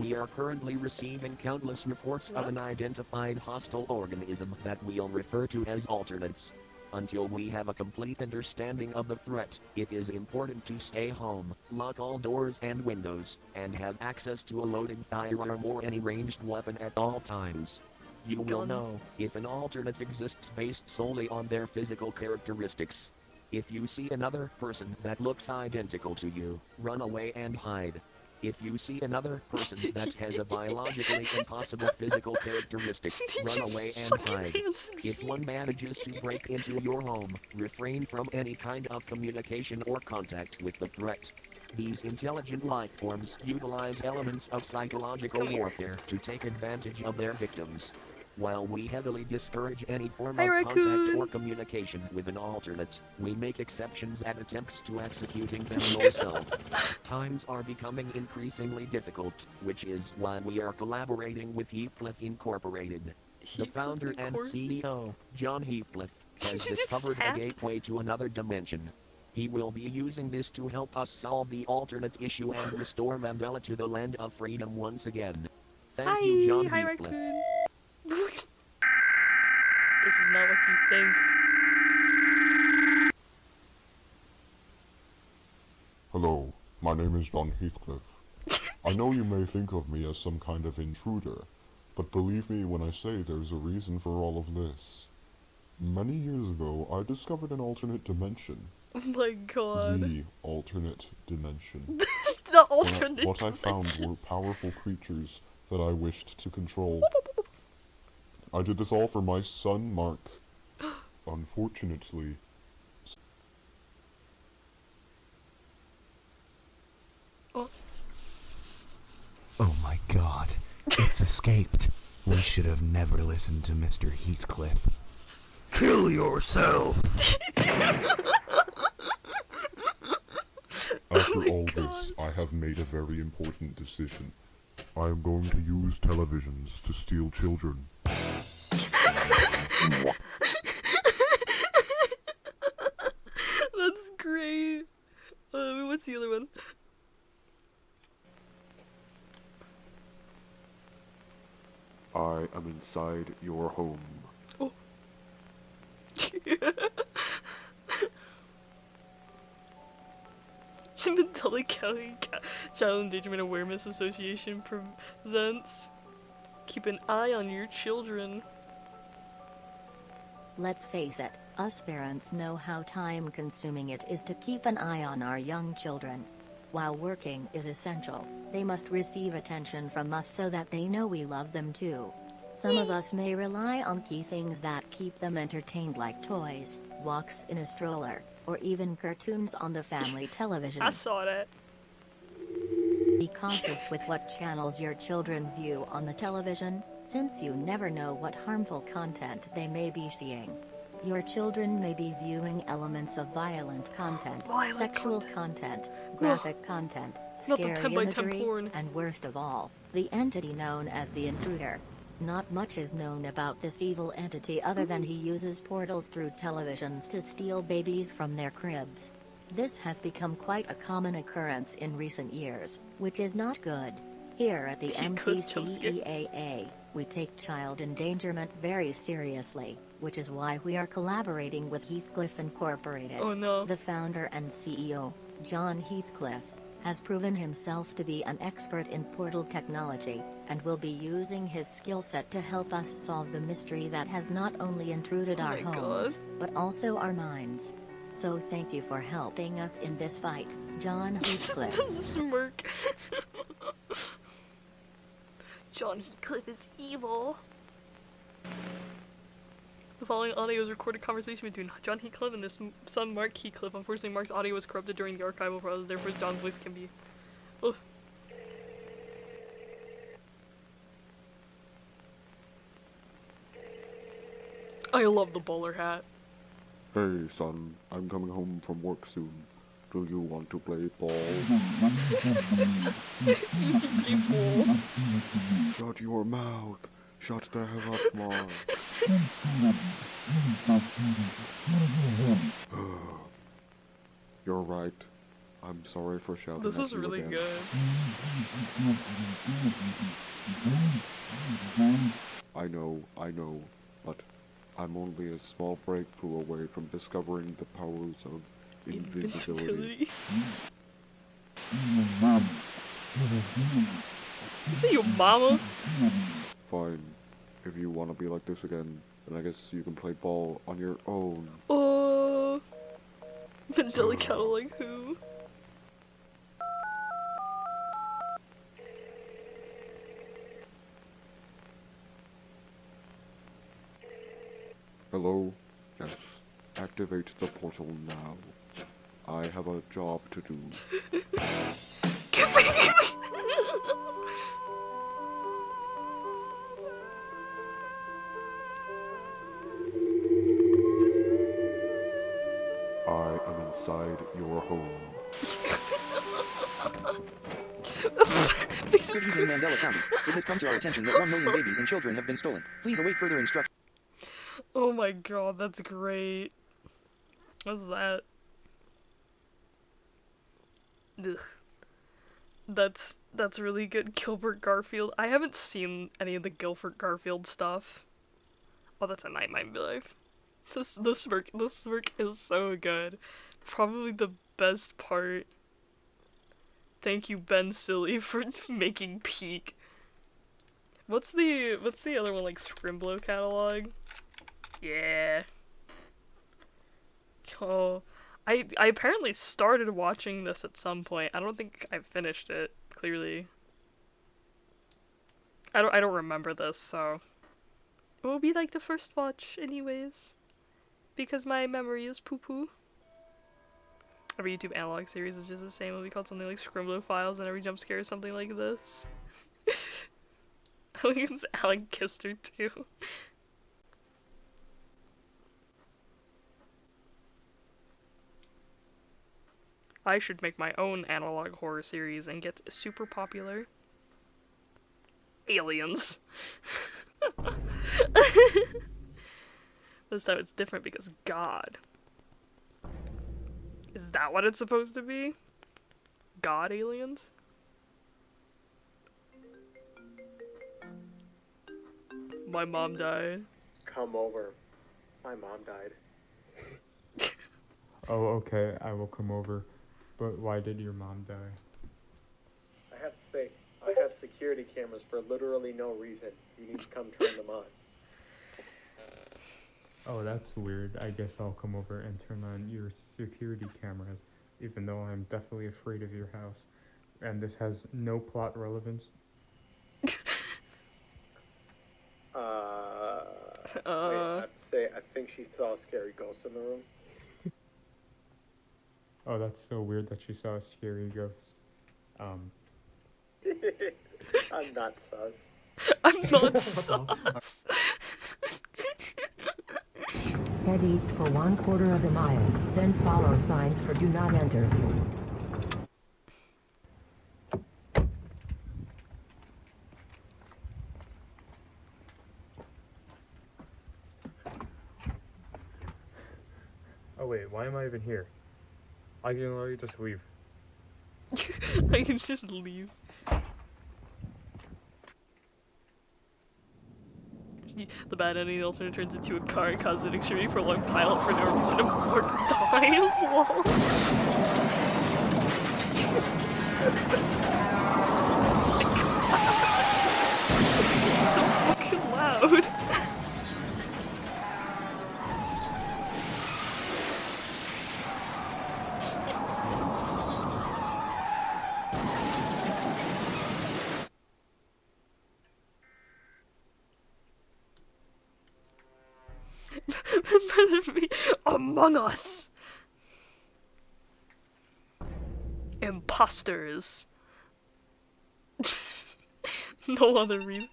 We are currently receiving countless reports of an identified hostile organism that we'll refer to as alternates. Until we have a complete understanding of the threat, it is important to stay home, lock all doors and windows, and have access to a loading firearm or any ranged weapon at all times. You will know if an alternate exists based solely on their physical characteristics. If you see another person that looks identical to you, run away and hide. If you see another person that has a biologically impossible physical characteristic, run away and hide. If one manages to break into your home, refrain from any kind of communication or contact with the threat. These intelligent life forms utilize elements of psychological warfare to take advantage of their victims. While we heavily discourage any form of contact or communication with an alternate, we make exceptions at attempts to executing them yourself. Times are becoming increasingly difficult, which is why we are collaborating with Heathcliff Incorporated. The founder and CEO, John Heathcliff, has discovered a gateway to another dimension. He will be using this to help us solve the alternate issue and restore Mandela to the land of freedom once again. Thank you, John Heathcliff. Raccoon. This is not what you think. Hello, my name is John Heathcliff. I know you may think of me as some kind of intruder, but believe me when I say there's a reason for all of this. Many years ago, I discovered an alternate dimension. Oh my god. The alternate dimension. The alternate What I dimension. found were powerful creatures that I wished to control. I did this all for my son, Mark. Unfortunately, Oh my god, it's escaped. We should have never listened to Mr. Heathcliff. Kill yourself! after all this, I have made a very important decision. I am going to use televisions to steal children. That's great. What's the other one? I am inside your home. Oh. The Mandela County Child Endangerment Awareness Association presents Keep an Eye on Your Children. Let's face it, us parents know how time-consuming it is to keep an eye on our young children. While working is essential, they must receive attention from us so that they know we love them too. Some of us may rely on key things that keep them entertained like toys, walks in a stroller, or even cartoons on the family television. I saw that. Be cautious with what channels your children view on the television, since you never know what harmful content they may be seeing. Your children may be viewing elements of violent content, sexual content, graphic content, Not the scary 10 by 10 imagery, porn. and worst of all, the entity known as the intruder. Not much is known about this evil entity other than he uses portals through televisions to steal babies from their cribs. This has become quite a common occurrence in recent years, which is not good. Here at the MCCEAA, we take child endangerment very seriously, which is why we are collaborating with Heathcliff Incorporated. Oh no. The founder and CEO, John Heathcliff, has proven himself to be an expert in portal technology, and will be using his skill set to help us solve the mystery that has not only intruded our homes, but also our minds. So thank you for helping us in this fight, John Heathcliff. Smirk. John Heathcliff is evil. The following audio is a recorded conversation between John Heathcliff and his son Mark Heathcliff. Unfortunately, Mark's audio was corrupted during the archival process, therefore John's voice can be... Ugh. I love the bowler hat. Hey son, I'm coming home from work soon. Do you want to play ball? You want to play ball? Shut your mouth. Shut the hell up, Mom. You're right. I'm sorry for shouting This at is you really again. good. I know, but I'm only a small breakthrough away from discovering the powers of invisibility. You say your mama? Fine. If you want to be like this again, then I guess you can play ball on your own. Oh, Mandela County like who? Hello? Yes. Activate the portal now. I have a job to do. I am inside your home. Good evening, Mandela County. It has come to our attention that 1 million babies and children have been stolen. Please await further instructions. Oh my god, that's great. What's that? Ugh. That's really good. Gilbert Garfield. I haven't seen any of the Gilbert Garfield stuff. Oh, that's a Night Might Be Life. The smirk is so good. Probably the best part. Thank you, Ben Silly, for making Peak. What's the other one, like Scrimblow catalog? Yeah. Oh, I apparently started watching this at some point. I don't think I finished it, clearly. I don't remember this, so it will be like the first watch anyways. Because my memory is poo-poo. Every YouTube analog series is just the same. It'll be called something like Scrimblow Files, and every jump scare is something like this. I think it's Alan Kister too. I should make my own analog horror series and get super popular. Aliens. This time it's different because God. Is that what it's supposed to be? God aliens? My mom died. Come over. My mom died. Oh, okay, I will come over. But why did your mom die? I have to say, I have security cameras for literally no reason. You need to come turn them on. Oh, that's weird. I guess I'll come over and turn on your security cameras, even though I'm definitely afraid of your house. And this has no plot relevance. I have to say, I think she saw a scary ghost in the room. Oh, that's so weird that she saw a scary ghost. I'm not sus. I'm not sus. Head east for 1/4 of a mile, then follow signs for do not enter. Oh wait, why am I even here? I can literally just leave. I can just leave. The bad ending of the alternate turns into a car and causes an extremely prolonged pilot for no reason and Morgan dies, lol. So fucking loud. Among Us. Imposters. No other reason.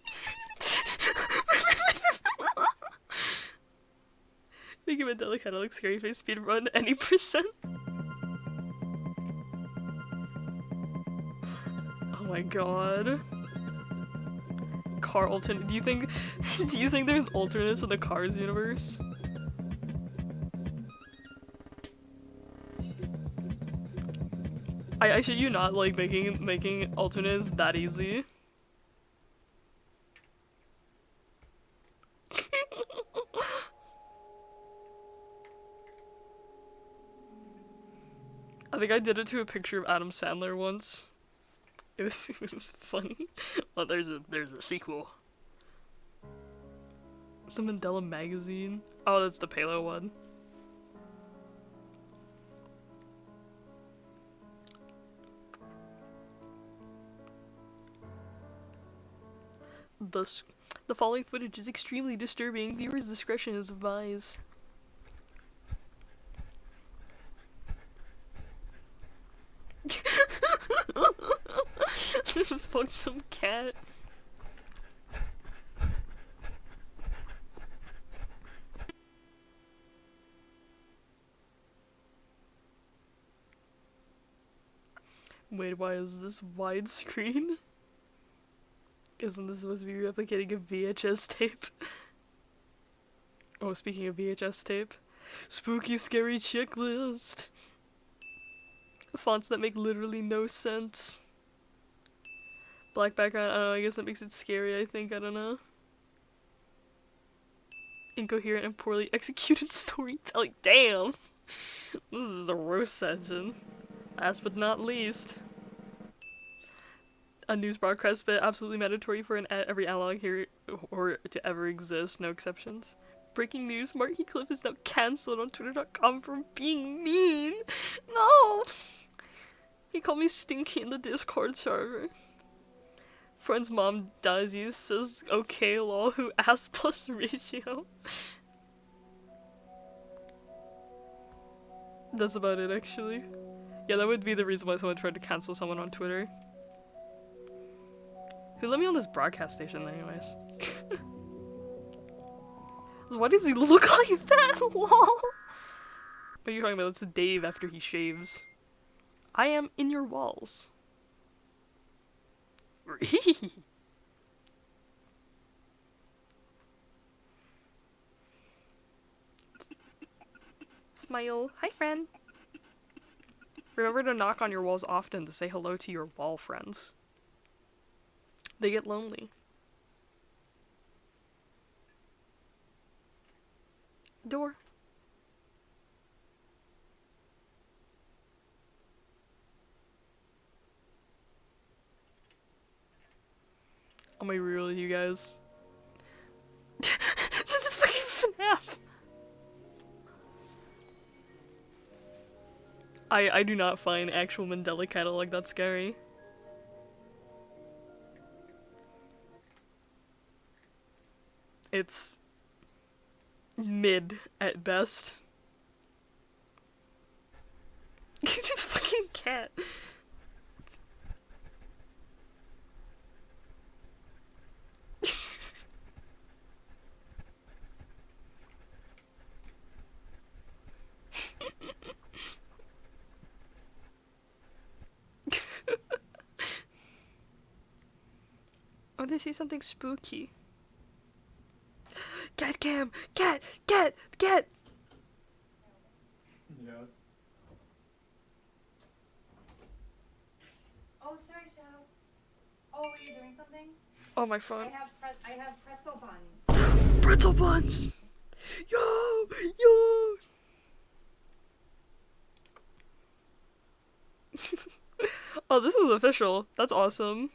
Make a Mandela kind of like scary face speed run any percent. Oh my god. Car alternate. Do you think there's alternates in the Cars universe? I should you not like making alternates that easy? I think I did it to a picture of Adam Sandler once. It was funny. Well, there's a sequel. The Mandela magazine. Oh, that's the Palo one. The following footage is extremely disturbing. Viewers' discretion is advised. Fuck some cat. Wait, why is this widescreen? Isn't this supposed to be replicating a VHS tape? Oh, speaking of VHS tape, spooky, scary chick list. Fonts that make literally no sense. Black background, I don't know, I guess that makes it scary, I think, I don't know. Incoherent and poorly executed storytelling. Damn! This is a roast session. Last but not least. A news broadcast bit absolutely mandatory for every analog here or to ever exist, no exceptions. Breaking news, Mark Heathcliff is now cancelled on Twitter.com for being mean! No! He called me stinky in the Discord server. Friend's mom does use says okay lol who ass plus ratio. That's about it actually. Yeah, that would be the reason why someone tried to cancel someone on Twitter. Who let me on this broadcast station anyways? Why does he look like that? Lol. What are you talking about? That's Dave after he shaves. I am in your walls. Smile. Hi, friend. Remember to knock on your walls often to say hello to your wall friends. They get lonely. Door. I'm gonna be real with you guys. That's a fucking FNAF! I do not find actual Mandela catalog that scary. It's mid at best. Fucking cat. Oh, they see something spooky. Cat cam! Cat! Cat! Cat! Yes. Oh, sorry, Shadow. Oh, were you doing something? Oh, my phone. I have pretzel buns. Pretzel buns! Yo! Yo! Oh, this is official. That's awesome.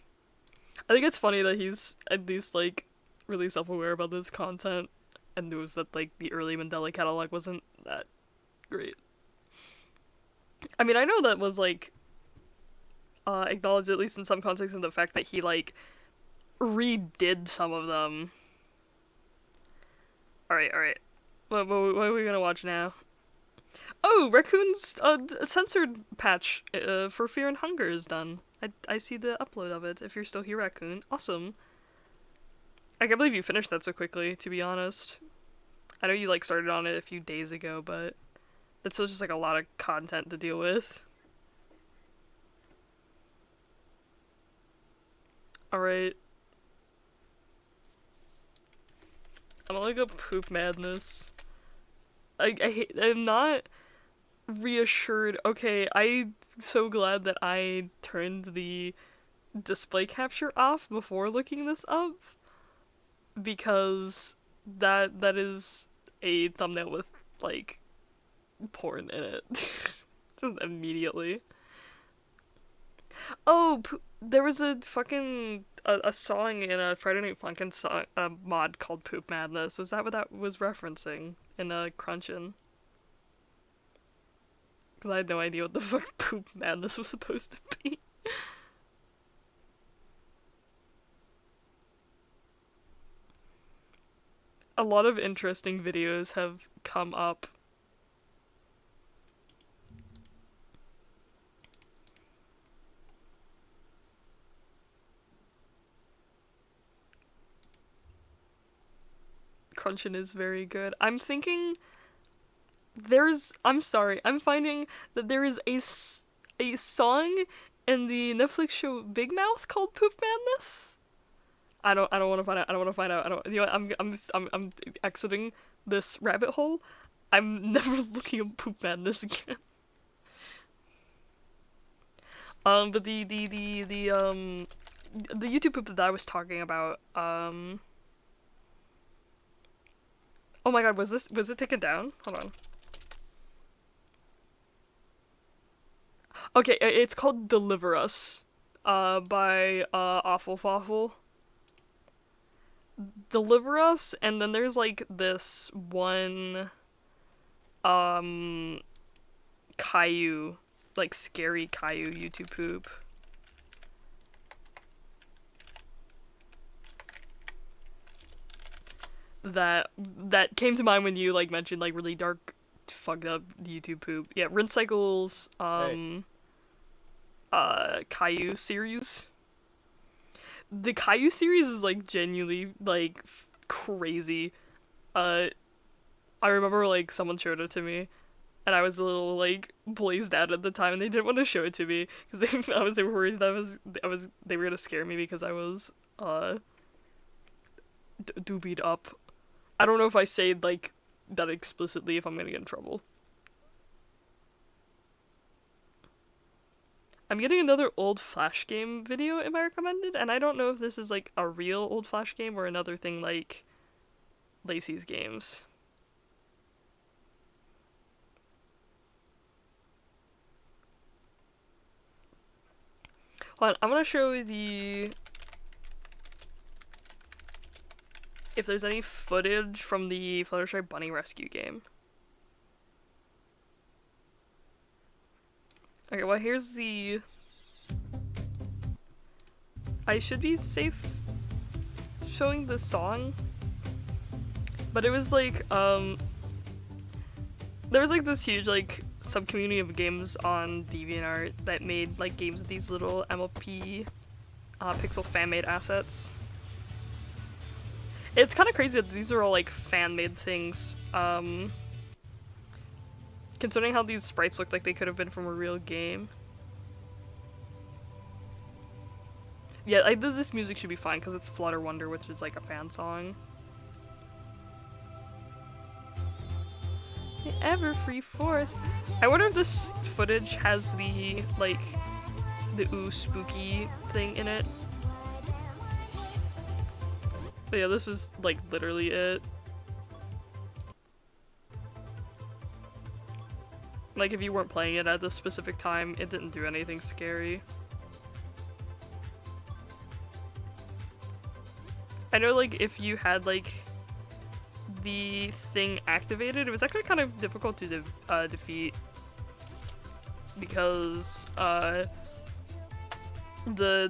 I think it's funny that he's at least, like, really self-aware about this content and knows that, like, the early Mandela catalog wasn't that great. I mean, I know that was, like, acknowledged, at least in some contexts, in the fact that he, like, redid some of them. Alright. What are we gonna watch now? Oh, Raccoon's censored patch for Fear and Hunger is done. I see the upload of it, if you're still here, Raccoon. Awesome. I can't believe you finished that so quickly, to be honest. I know you, like, started on it a few days ago, but it's still just, like, a lot of content to deal with. Alright. I'm gonna look up Poop Madness. I'm not reassured. Okay, I'm so glad that I turned the display capture off before looking this up, because that is a thumbnail with, like, porn in it. Just immediately. Oh, there was a fucking a song in a Friday Night Funkin' song mod called Poop Madness. Was that what that was referencing in Crunchin'? Because I had no idea what the fuck Poop Madness was supposed to be. A lot of interesting videos have come up. Crunchin' is very good. I'm thinking I'm sorry, I'm finding that there is a song in the Netflix show Big Mouth called Poop Madness. I don't want to find out. I don't want to find out. You know what, I'm exiting this rabbit hole, I'm never looking up Poop Madness again. But the YouTube poop that I was talking about, oh my god, was it taken down? Hold on. Okay, it's called Deliver Us, by, Awful Fawful. Deliver Us, and then there's, like, this one, Caillou, like, scary Caillou YouTube poop. That came to mind when you, like, mentioned, like, really dark, fucked up YouTube poop. Yeah, Rinse Cycle's, Caillou series. The Caillou series is, like, genuinely, like, crazy. I remember, like, someone showed it to me, and I was a little, like, blazed out at the time, and they didn't want to show it to me, because they were worried that they were gonna scare me because I was, doobied up. I don't know if I say, like, that explicitly if I'm gonna get in trouble. I'm getting another old Flash game video in my recommended, and I don't know if this is, like, a real old Flash game or another thing like Lacey's games. Hold on, I'm gonna show you if there's any footage from the Fluttershy Bunny Rescue game. Okay, well, here's the... I should be safe showing the song, but it was like, there was like this huge, like, sub-community of games on DeviantArt that made, like, games with these little MLP, pixel fan-made assets. It's kind of crazy that these are all, like, fan-made things, considering how these sprites looked like they could have been from a real game. Yeah, this music should be fine because it's Flutter Wonder, which is like a fan song. The Everfree Forest. I wonder if this footage has the, like, the ooh spooky thing in it. But yeah, this is, like, literally it. Like, if you weren't playing it at this specific time, it didn't do anything scary. I know, like, if you had, like, the thing activated, it was actually kind of difficult to defeat. Because, the,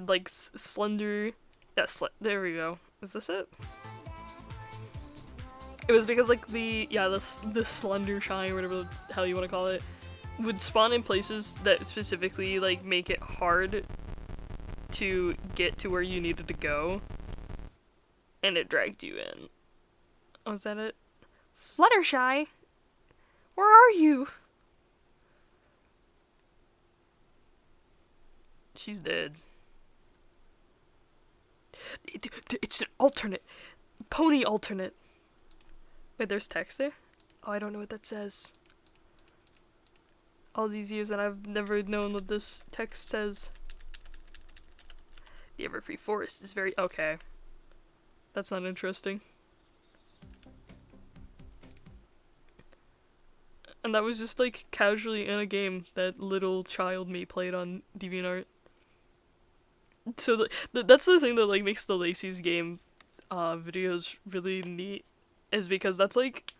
like, slender... Yeah, there we go. Is this it? It was because, like, the slender shine, or whatever the hell you want to call it, would spawn in places that specifically, like, make it hard to get to where you needed to go. And it dragged you in. Oh, is that it? Fluttershy? Where are you? She's dead. It's an alternate. Pony alternate. Wait, there's text there? Oh, I don't know what that says. All these years and I've never known what this text says. The Everfree Forest is very... Okay. That's not interesting. And that was just, like, casually in a game that little child me played on DeviantArt. So that's the thing that, like, makes the Lacey's game videos really neat, is because that's, like,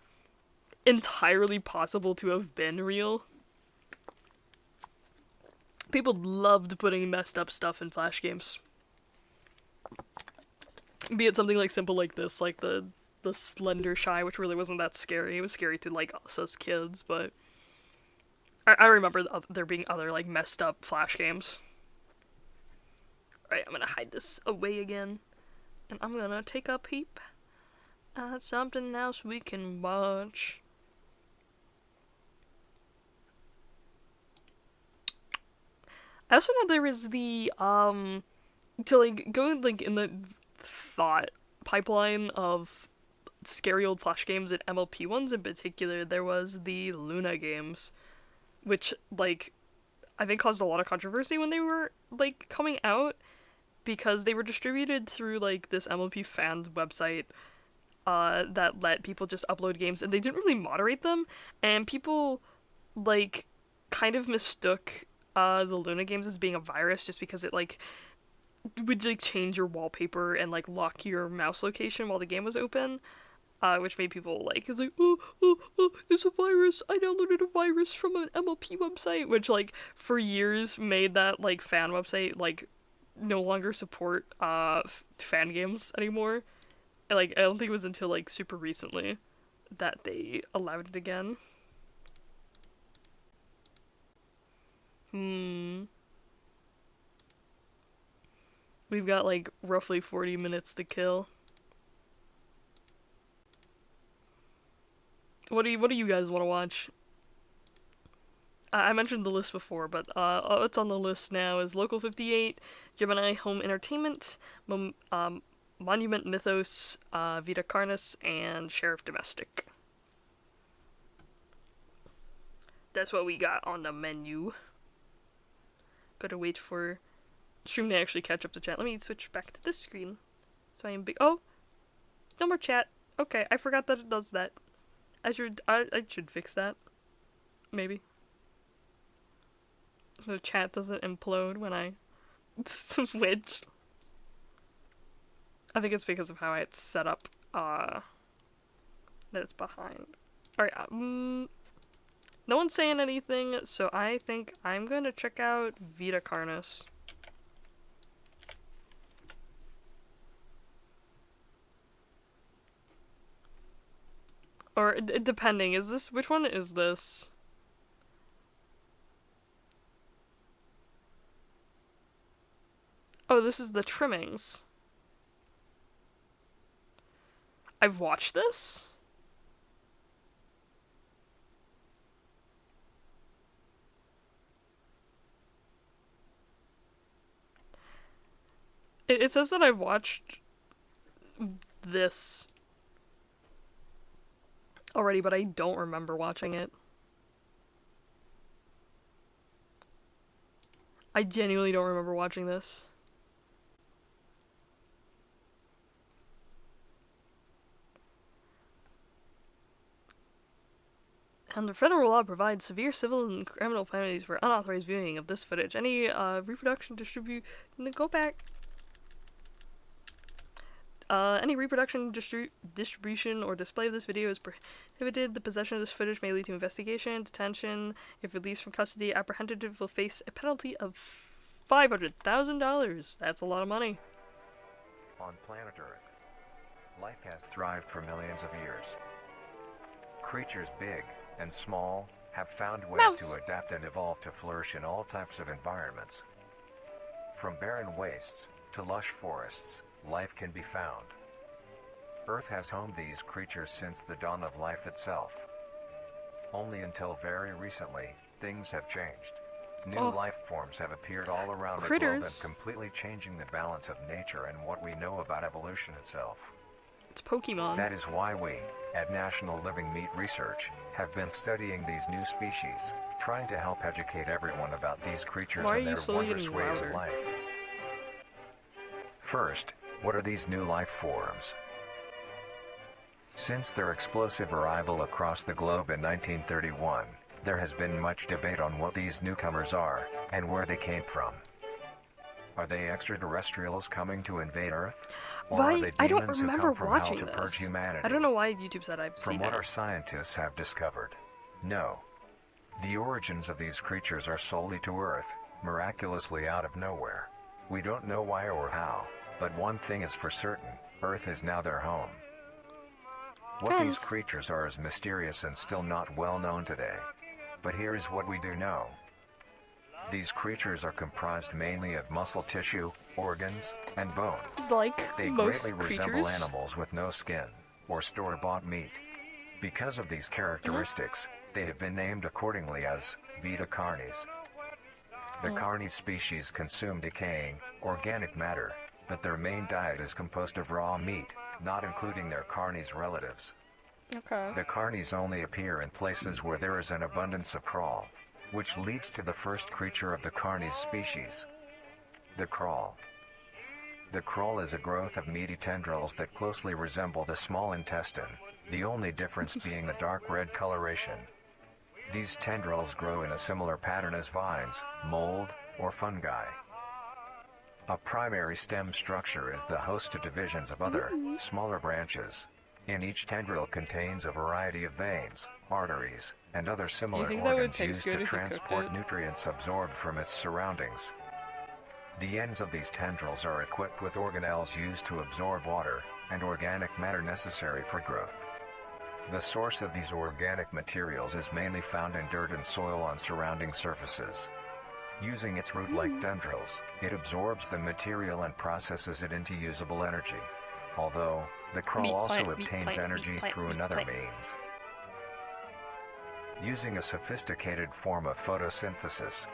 entirely possible to have been real. People loved putting messed up stuff in Flash games. Be it something like simple like this, like the Slender Shy, which really wasn't that scary. It was scary to, like, us as kids, but I remember there being other, like, messed up Flash games. Alright, I'm gonna hide this away again, and I'm gonna take a peep at something else we can watch. I also know there is the, to, like, go, like, in the thought pipeline of scary old Flash games and MLP ones in particular, there was the Luna games, which, like, I think caused a lot of controversy when they were, like, coming out, because they were distributed through, like, this MLP fans website that let people just upload games, and they didn't really moderate them, and people, like, kind of mistook the Luna games as being a virus just because it, like, would, like, change your wallpaper and, like, lock your mouse location while the game was open, which made people, like, it's like, oh, it's a virus, I downloaded a virus from an MLP website, which, like, for years made that, like, fan website, like, no longer support, fan games anymore. And, like, I don't think it was until, like, super recently that they allowed it again. We've got, like, roughly 40 minutes to kill. What do you guys want to watch? I mentioned the list before, but what's on the list now is Local 58, Gemini Home Entertainment, Monument Mythos, Vita Carnis, and Sheriff Domestic. That's what we got on the menu. Gotta wait for stream to actually catch up to chat. Let me switch back to this screen. So I am big. Oh! No more chat. Okay, I forgot that it does that. I should fix that. Maybe. So chat doesn't implode when I switch. I think it's because of how it's set up, that it's behind. Alright, no one's saying anything, so I think I'm gonna check out Vita Carnis. Or, depending, which one is this? Oh, this is the trimmings. I've watched this? It says that I've watched this already, but I don't remember watching it. I genuinely don't remember watching this. Under federal law provides severe civil and criminal penalties for unauthorized viewing of this footage. Any reproduction, go back. Any reproduction, distribution, or display of this video is prohibited. The possession of this footage may lead to investigation, detention. If released from custody, apprehended will face a penalty of $500,000. That's a lot of money. On planet Earth, life has thrived for millions of years. Creatures big and small have found ways to adapt and evolve to flourish in all types of environments. From barren wastes to lush forests, life can be found. Earth has homed these creatures since the dawn of life itself. Only until very recently, things have changed. New life forms have appeared all around the globe and completely changing the balance of nature and what we know about evolution itself. It's Pokemon. That is why we, at National Living Meat Research, have been studying these new species, trying to help educate everyone about these creatures and their wondrous ways of life. First, what are these new life forms? Since their explosive arrival across the globe in 1931, there has been much debate on what these newcomers are and where they came from. Are they extraterrestrials coming to invade Earth? Or are they I don't demons remember who come from watching hell to purge this. humanity? I don't know why YouTube said I've From seen what it. our scientists have discovered, no. The origins of these creatures are solely to Earth, miraculously out of nowhere. We don't know why or how, but one thing is for certain, Earth is now their home. What these creatures are is mysterious and still not well known today. But here is what we do know. These creatures are comprised mainly of muscle tissue, organs, and bones. Like they most greatly resemble animals with no skin, or store-bought meat. Because of these characteristics, they have been named accordingly as Vita Carnis. The Carnis species consume decaying, organic matter, but their main diet is composed of raw meat, not including their carnies relatives. Okay. The carnies only appear in places where there is an abundance of crawl, which leads to the first creature of the carnies species, the crawl. The crawl is a growth of meaty tendrils that closely resemble the small intestine, the only difference being the dark red coloration. These tendrils grow in a similar pattern as vines, mold, or fungi. A primary stem structure is the host to divisions of other, smaller branches. In each tendril contains a variety of veins, arteries, and other similar think that would organs taste used good to if you cooked transport it? nutrients absorbed from its surroundings. The ends of these tendrils are equipped with organelles used to absorb water and organic matter necessary for growth. The source of these organic materials is mainly found in dirt and soil on surrounding surfaces. Using its root-like tendrils, it absorbs the material and processes it into usable energy. Although, the crawl Meat also plant, meat obtains plant, energy meat plant, through meat another plant. means. Using a sophisticated form of photosynthesis,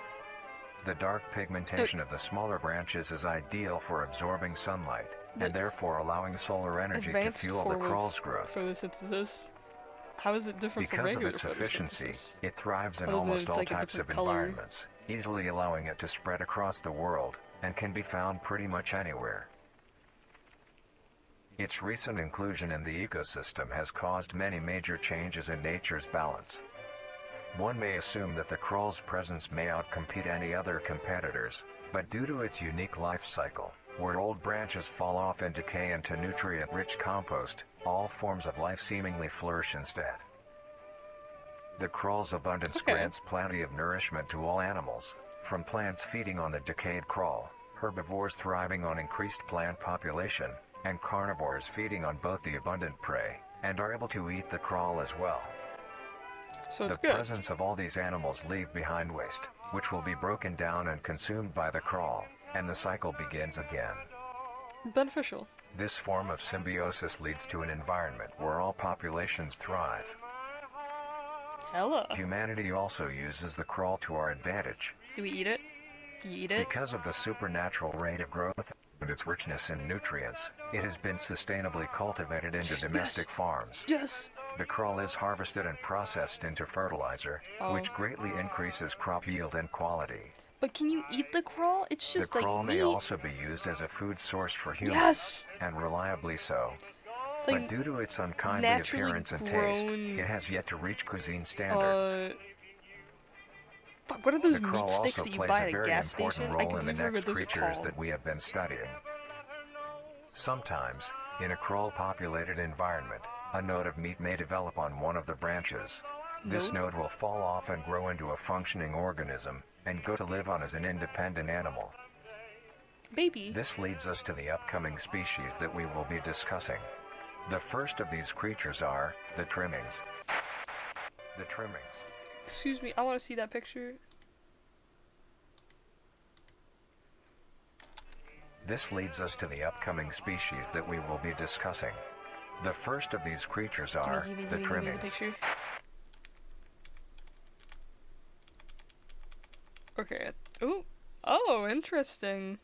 the dark pigmentation of the smaller branches is ideal for absorbing sunlight, and therefore allowing solar energy to Advanced fuel the form of crawl's growth. photosynthesis. How is it different from Because of regular its efficiency, photosynthesis? it thrives in Other than almost it's all like a types of different color. environments, easily allowing it to spread across the world, and can be found pretty much anywhere. Its recent inclusion in the ecosystem has caused many major changes in nature's balance. One may assume that the crawl's presence may outcompete any other competitors, but due to its unique life cycle, where old branches fall off and decay into nutrient-rich compost, all forms of life seemingly flourish instead. The crawl's abundance grants plenty of nourishment to all animals, from plants feeding on the decayed crawl, herbivores thriving on increased plant population, and carnivores feeding on both the abundant prey, and are able to eat the crawl as well. So it's The good. presence of all these animals leave behind waste, which will be broken down and consumed by the crawl, and the cycle begins again. Beneficial. This form of symbiosis leads to an environment where all populations thrive. Hello. Humanity also uses the crawl to our advantage. Do we eat it? Do you eat it? Because of the supernatural rate of growth and its richness in nutrients, it has been sustainably cultivated into domestic farms. Yes. The crawl is harvested and processed into fertilizer, which greatly increases crop yield and quality. But can you eat the crawl? It's just The crawl like may meat. also be used as a food source for humans, Yes! and reliably so. It's But like due to its unkindly naturally appearance and taste, grown, it has yet to reach cuisine standards. Fuck, what are those The crawl meat sticks also that you plays buy a at a very gas important station? I role in the completely forgot next those are creatures called. that we have been studying. Sometimes, in a crawl-populated environment, a node of meat may develop on one of the branches. This node will fall off and grow into a functioning organism, and go to live on as an independent animal. Baby. This leads us to the upcoming species that we will be discussing. The first of these creatures are the trimmings. The trimmings. Excuse me, I want to see that picture. This leads us to the upcoming species that we will be discussing. The first of these creatures are Give me the the trimmings. picture. Okay. Ooh. Oh, interesting.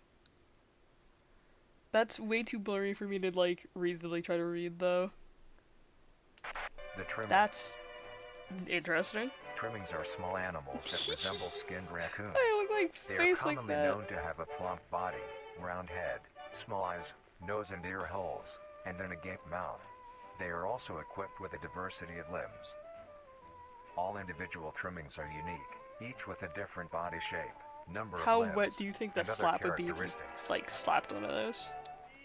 That's way too blurry for me to, like, reasonably try to read, though. The trimmings. That's interesting. Trimmings are small animals that resemble skinned raccoons. They look like They face are like commonly that. known to have a plump body, round head, small eyes, nose and ear holes, and an agape mouth. They are also equipped with a diversity of limbs. All individual trimmings are unique, each with a different body shape, number of How limbs, wet do you think that and other slap would be if you, characteristics. like, slapped one of those?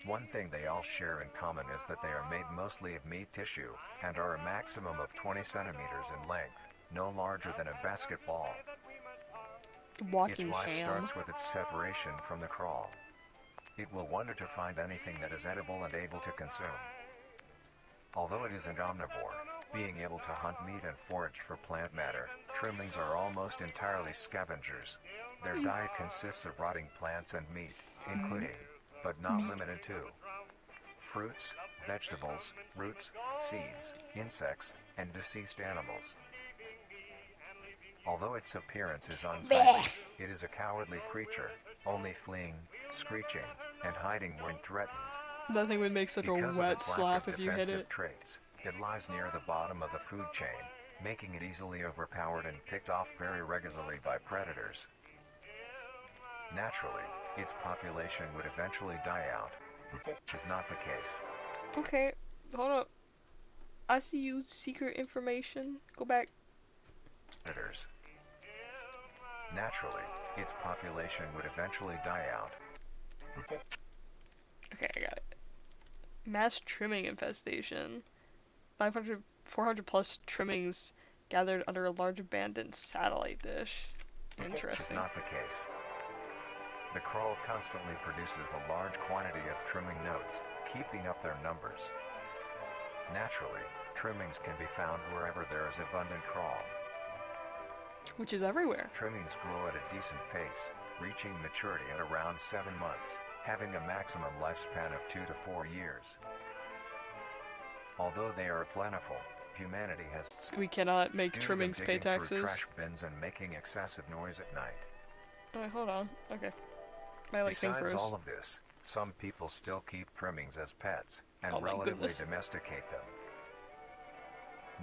One thing they all share in common is that they are made mostly of meat tissue, and are a maximum of 20 centimeters in length, no larger than a basketball. Walking Its life ham. starts with its separation from the crawl. It will wonder to find anything that is edible and able to consume. Although it is an omnivore, being able to hunt meat and forage for plant matter, trimmings are almost entirely scavengers. Their diet consists of rotting plants and meat, including, but not limited to, fruits, vegetables, roots, seeds, insects, and deceased animals. Although its appearance is unsightly, it is a cowardly creature, only fleeing screeching, and hiding when threatened. Nothing would make such a Because of wet its lack slap of if you hit defensive it. traits, it lies near the bottom of the food chain, making it easily overpowered and picked off very regularly by predators. Naturally, its population would eventually die out. This is not the case. Okay, hold up. I see you, secret information. Go back. Predators. Naturally, its population would eventually die out. Okay, I got it. Mass trimming infestation. 400 plus trimmings gathered under a large abandoned satellite dish. This is Interesting. not the case. The crawl constantly produces a large quantity of trimming nodes, keeping up their numbers. Naturally, trimmings can be found wherever there is abundant crawl. Which is everywhere. Trimmings grow at a decent pace, reaching maturity at around 7 months, having a maximum lifespan of 2 to 4 years. Although they are plentiful, humanity has We cannot make due to trimmings them pay digging through taxes. trash bins and making excessive noise at night. Alright, hold on. Okay. My like thing Besides first. all of this, some people still keep trimmings as pets and Oh my relatively goodness. domesticate them.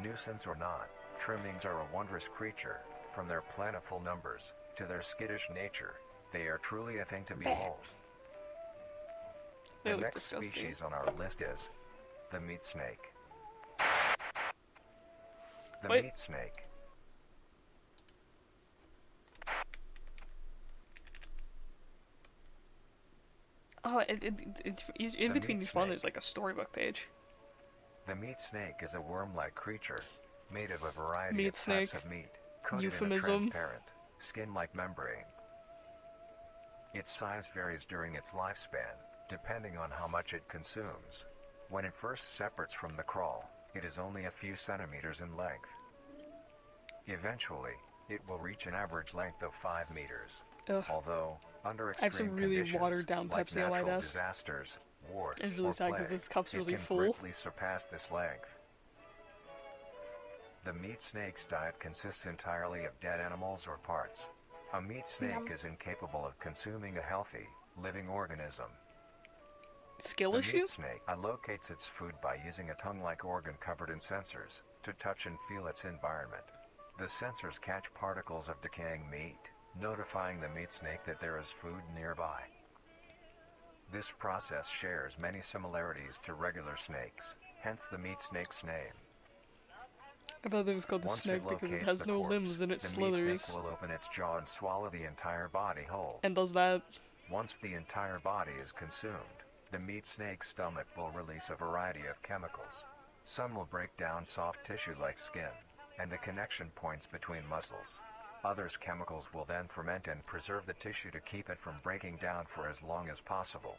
Nuisance or not, trimmings are a wondrous creature. From their plentiful numbers to their skittish nature, they are truly a thing to behold. They The look next disgusting. species on our list is the meat snake. The Wait. meat snake. Oh, in between each one there's like a storybook page. The meat snake is a worm-like creature made of a variety Meat of snake. types of meat, coated Euphemism. in a transparent, skin-like membrane. Its size varies during its lifespan, depending on how much it consumes. When it first separates from the crawl, it is only a few centimeters in length. Eventually, it will reach an average length of 5 meters. Ugh. Although, under I have some extreme really conditions, watered down like Pepsi Light natural S. disasters, war, It's really or sad 'cause plague, this cup's it really can full. greatly surpass this length. The meat snake's diet consists entirely of dead animals or parts. A meat snake Yum. is incapable of consuming a healthy, living organism. Skill The issue? meat snake allocates its food by using a tongue-like organ covered in sensors to touch and feel its environment. The sensors catch particles of decaying meat, notifying the meat snake that there is food nearby. This process shares many similarities to regular snakes, hence the meat snake's name. I thought it was called the Once snake it because it locates has the no corpse, limbs and it the meat slithers. snake will open its jaw and swallow the entire body whole. And does that. Once the entire body is consumed, the meat snake's stomach will release a variety of chemicals. Some will break down soft tissue like skin, and the connection points between muscles. Others chemicals will then ferment and preserve the tissue to keep it from breaking down for as long as possible.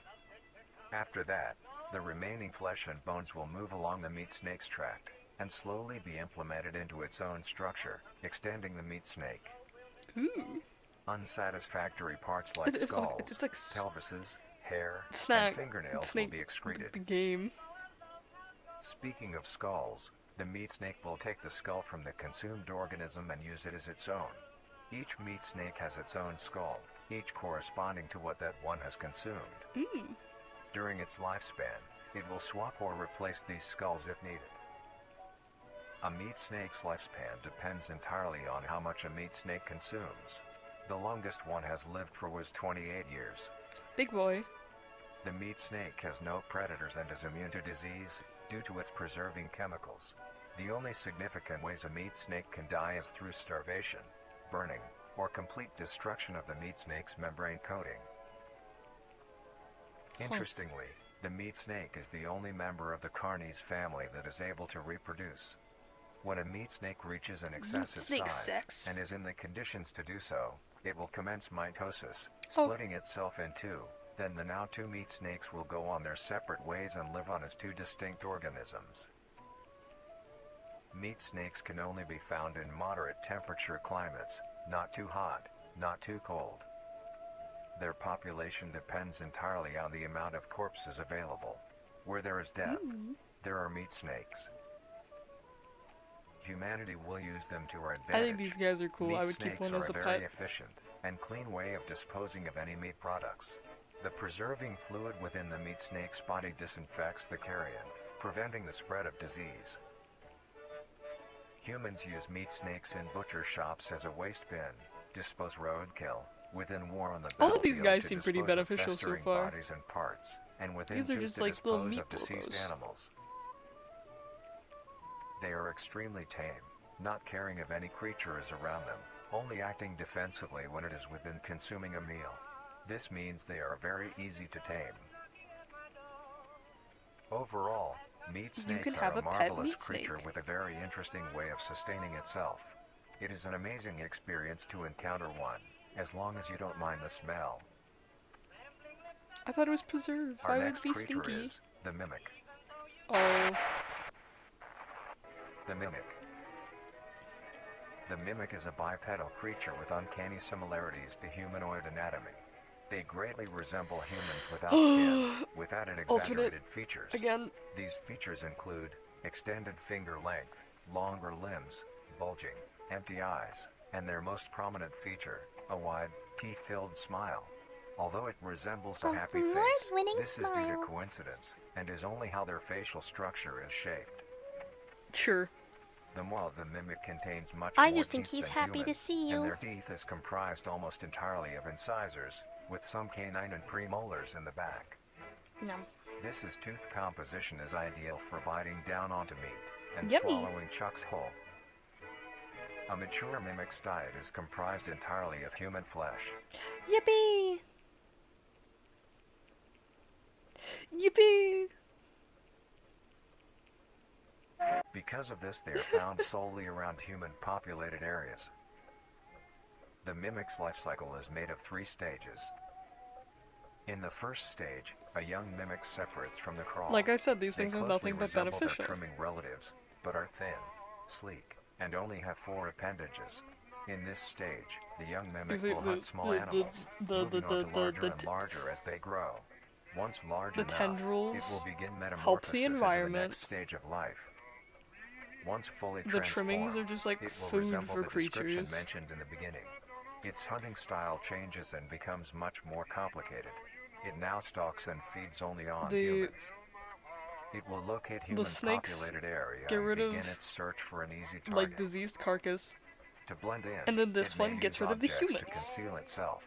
After that, the remaining flesh and bones will move along the meat snake's tract, and slowly be implemented into its own structure, extending the meat snake. Ooh. Unsatisfactory parts like It's skulls, like pelvises, hair, Snack. and fingernails Snake. will be excreted. The game. Speaking of skulls, the meat snake will take the skull from the consumed organism and use it as its own. Each meat snake has its own skull, each corresponding to what that one has consumed. Ooh. During its lifespan, it will swap or replace these skulls if needed. A meat snake's lifespan depends entirely on how much a meat snake consumes. The longest one has lived for was 28 years. Big boy. The meat snake has no predators and is immune to disease due to its preserving chemicals. The only significant ways a meat snake can die is through starvation, burning, or complete destruction of the meat snake's membrane coating. Interestingly, the meat snake is the only member of the Carnies family that is able to reproduce. When a meat snake reaches an excessive snake size sex. and is in the conditions to do so, it will commence mitosis, Oh. splitting itself in two. Then the now two meat snakes will go on their separate ways and live on as two distinct organisms. Meat snakes can only be found in moderate temperature climates, not too hot, not too cold. Their population depends entirely on the amount of corpses available. Where there is death, there are meat snakes. Humanity will use them to our advantage. I think these guys are cool. Meat I would keep snakes one are as a very pet. efficient and clean way of disposing of any meat products. The preserving fluid within the meat snake's body disinfects the carrion, preventing the spread of disease. Humans use meat snakes in butcher shops as a waste bin, dispose roadkill, within war on the All of these battlefield guys to seem pretty dispose of beneficial so festering far. bodies and parts, and within These are zoos just to like little dispose meat of deceased blowos. animals. They are extremely tame, not caring if any creature is around them, only acting defensively when it is within consuming a meal. This means they are very easy to tame. Overall, meat You snakes can are have a a pet marvelous meat snake. creature with a very interesting way of sustaining itself. It is an amazing experience to encounter one, as long as you don't mind the smell. I thought it was preserved. Our Why would next it be creature stinky? is the mimic. Oh. The mimic. The mimic is a bipedal creature with uncanny similarities to humanoid anatomy. They greatly resemble humans without skin, with added Alternate exaggerated features. again. These features include extended finger length, longer limbs, bulging, empty eyes, and their most prominent feature, a wide, teeth-filled smile. Although it resembles a happy face, award-winning this is due smile. to coincidence, and is only how their facial structure is shaped. Sure. The maw of the mimic contains much I more just think teeth he's than happy to humans, see and you. their teeth is comprised almost entirely of incisors, with some canine and premolars in the back. Yum. This tooth composition is ideal for biting down onto meat and Yummy. swallowing chunks whole. A mature mimic's diet is comprised entirely of human flesh. Yippee! Yippee! Because of this, they are found solely around human-populated areas. The mimic's life cycle is made of 3 stages. In the first stage, a young mimic separates from the crawl. Like I said, these They things are closely nothing but resemble beneficial. Their trimming relatives, but are thin, sleek, and only have 4 appendages. In this stage, the young mimic Is it will the- hunt small the- animals, the- moving the- on to the- larger the and t- larger as they grow. Once large The enough, it tendrils will begin help metamorphosis the into environment. the next stage of life. Once fully The trimmings transformed, are just like it will food resemble for the description creatures. mentioned in the beginning. Its hunting style changes and becomes much more complicated. It now stalks and feeds only on humans. It will locate The human snakes populated area get and rid begin of, its search for an easy target. like, diseased carcass. To blend in, And then this it may one gets use rid of the objects humans. to conceal itself.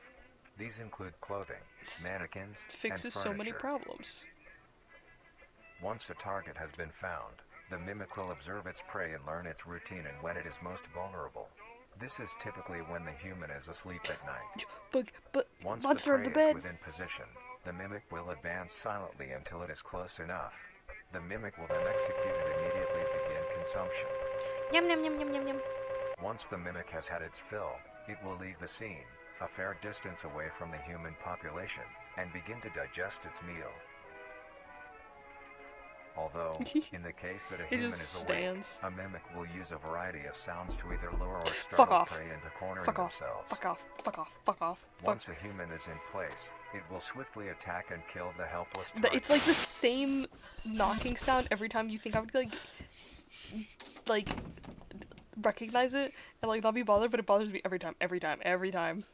These include clothing, mannequins, It fixes and so many furniture. problems. Once a target has been found, the mimic will observe its prey and learn its routine and when it is most vulnerable. This is typically when the human is asleep at night. But Once monster the under prey bed. is within position, the mimic will advance silently until it is close enough. The mimic will then execute and immediately begin consumption. Yum yum yum yum yum yum. Once the mimic has had its fill, it will leave the scene, a fair distance away from the human population, and begin to digest its meal. Although, in the case that a It human just is stands. awake, a mimic will use a variety of sounds to either lure or Fuck startle off. prey into cornering Fuck off. themselves. Fuck off. Fuck off. Fuck off. Fuck. Once a human is in place, it will swiftly attack and kill the helpless It's target. like the same knocking sound every time you think I would like recognize it and like not be bothered, but it bothers me every time, every time, every time.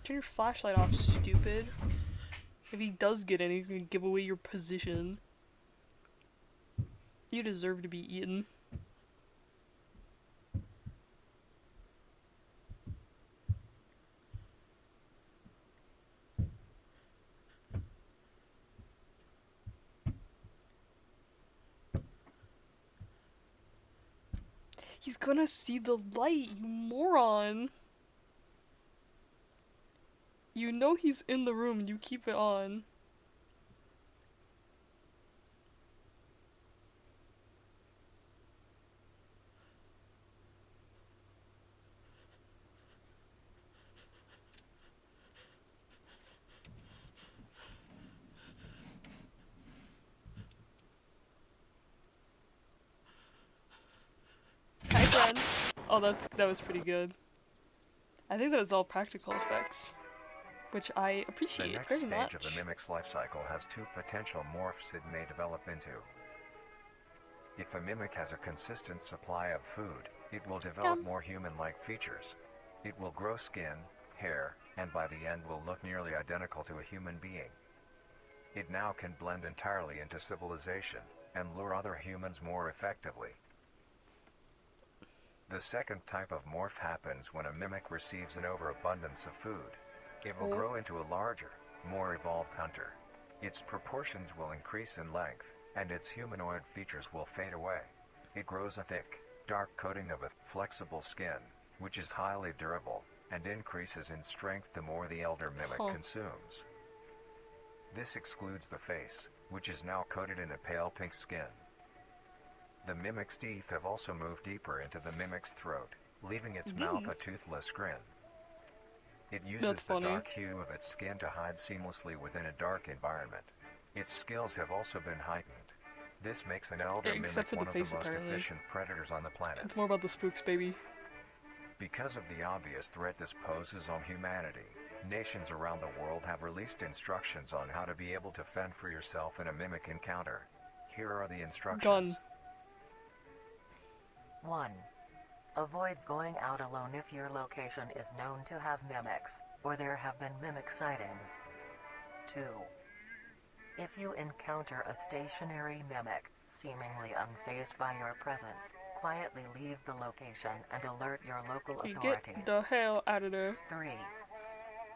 Turn your flashlight off, stupid. If he does get in, he's gonna give away your position. You deserve to be eaten. He's gonna see the light, you moron. You know he's in the room and you keep it on. Hi, friend. Oh, that was pretty good. I think that was all practical effects, which I The appreciate next very stage much. of the mimic's life cycle has two potential morphs it may develop into. If a mimic has a consistent supply of food, it will develop more human-like features. It will grow skin, hair, and by the end will look nearly identical to a human being. It now can blend entirely into civilization, and lure other humans more effectively. The second type of morph happens when a mimic receives an overabundance of food. It will grow into a larger, more evolved hunter. Its proportions will increase in length, and its humanoid features will fade away. It grows a thick, dark coating of a flexible skin, which is highly durable, and increases in strength the more the elder mimic consumes. This excludes the face, which is now coated in a pale pink skin. The mimic's teeth have also moved deeper into the mimic's throat, leaving its mouth a toothless grin. It uses the dark hue of its skin to hide seamlessly within a dark environment. Its skills have also been heightened. This makes an elder mimic one of the most efficient predators on the planet. It's more about the spooks, baby. Because of the obvious threat this poses on humanity, nations around the world have released instructions on how to be able to fend for yourself in a mimic encounter. Here are the instructions. 1. Avoid going out alone if your location is known to have mimics, or there have been mimic sightings. 2. If you encounter a stationary mimic, seemingly unfazed by your presence, quietly leave the location and alert your local authorities. Get the hell out of there. 3.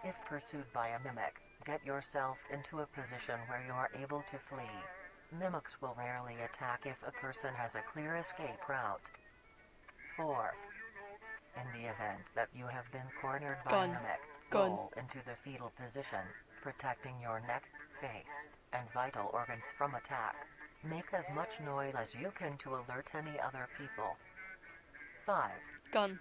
If pursued by a mimic, get yourself into a position where you are able to flee. Mimics will rarely attack if a person has a clear escape route. 4. In the event that you have been cornered by a mimic, roll into the fetal position, protecting your neck, face, and vital organs from attack. Make as much noise as you can to alert any other people. 5. Gun.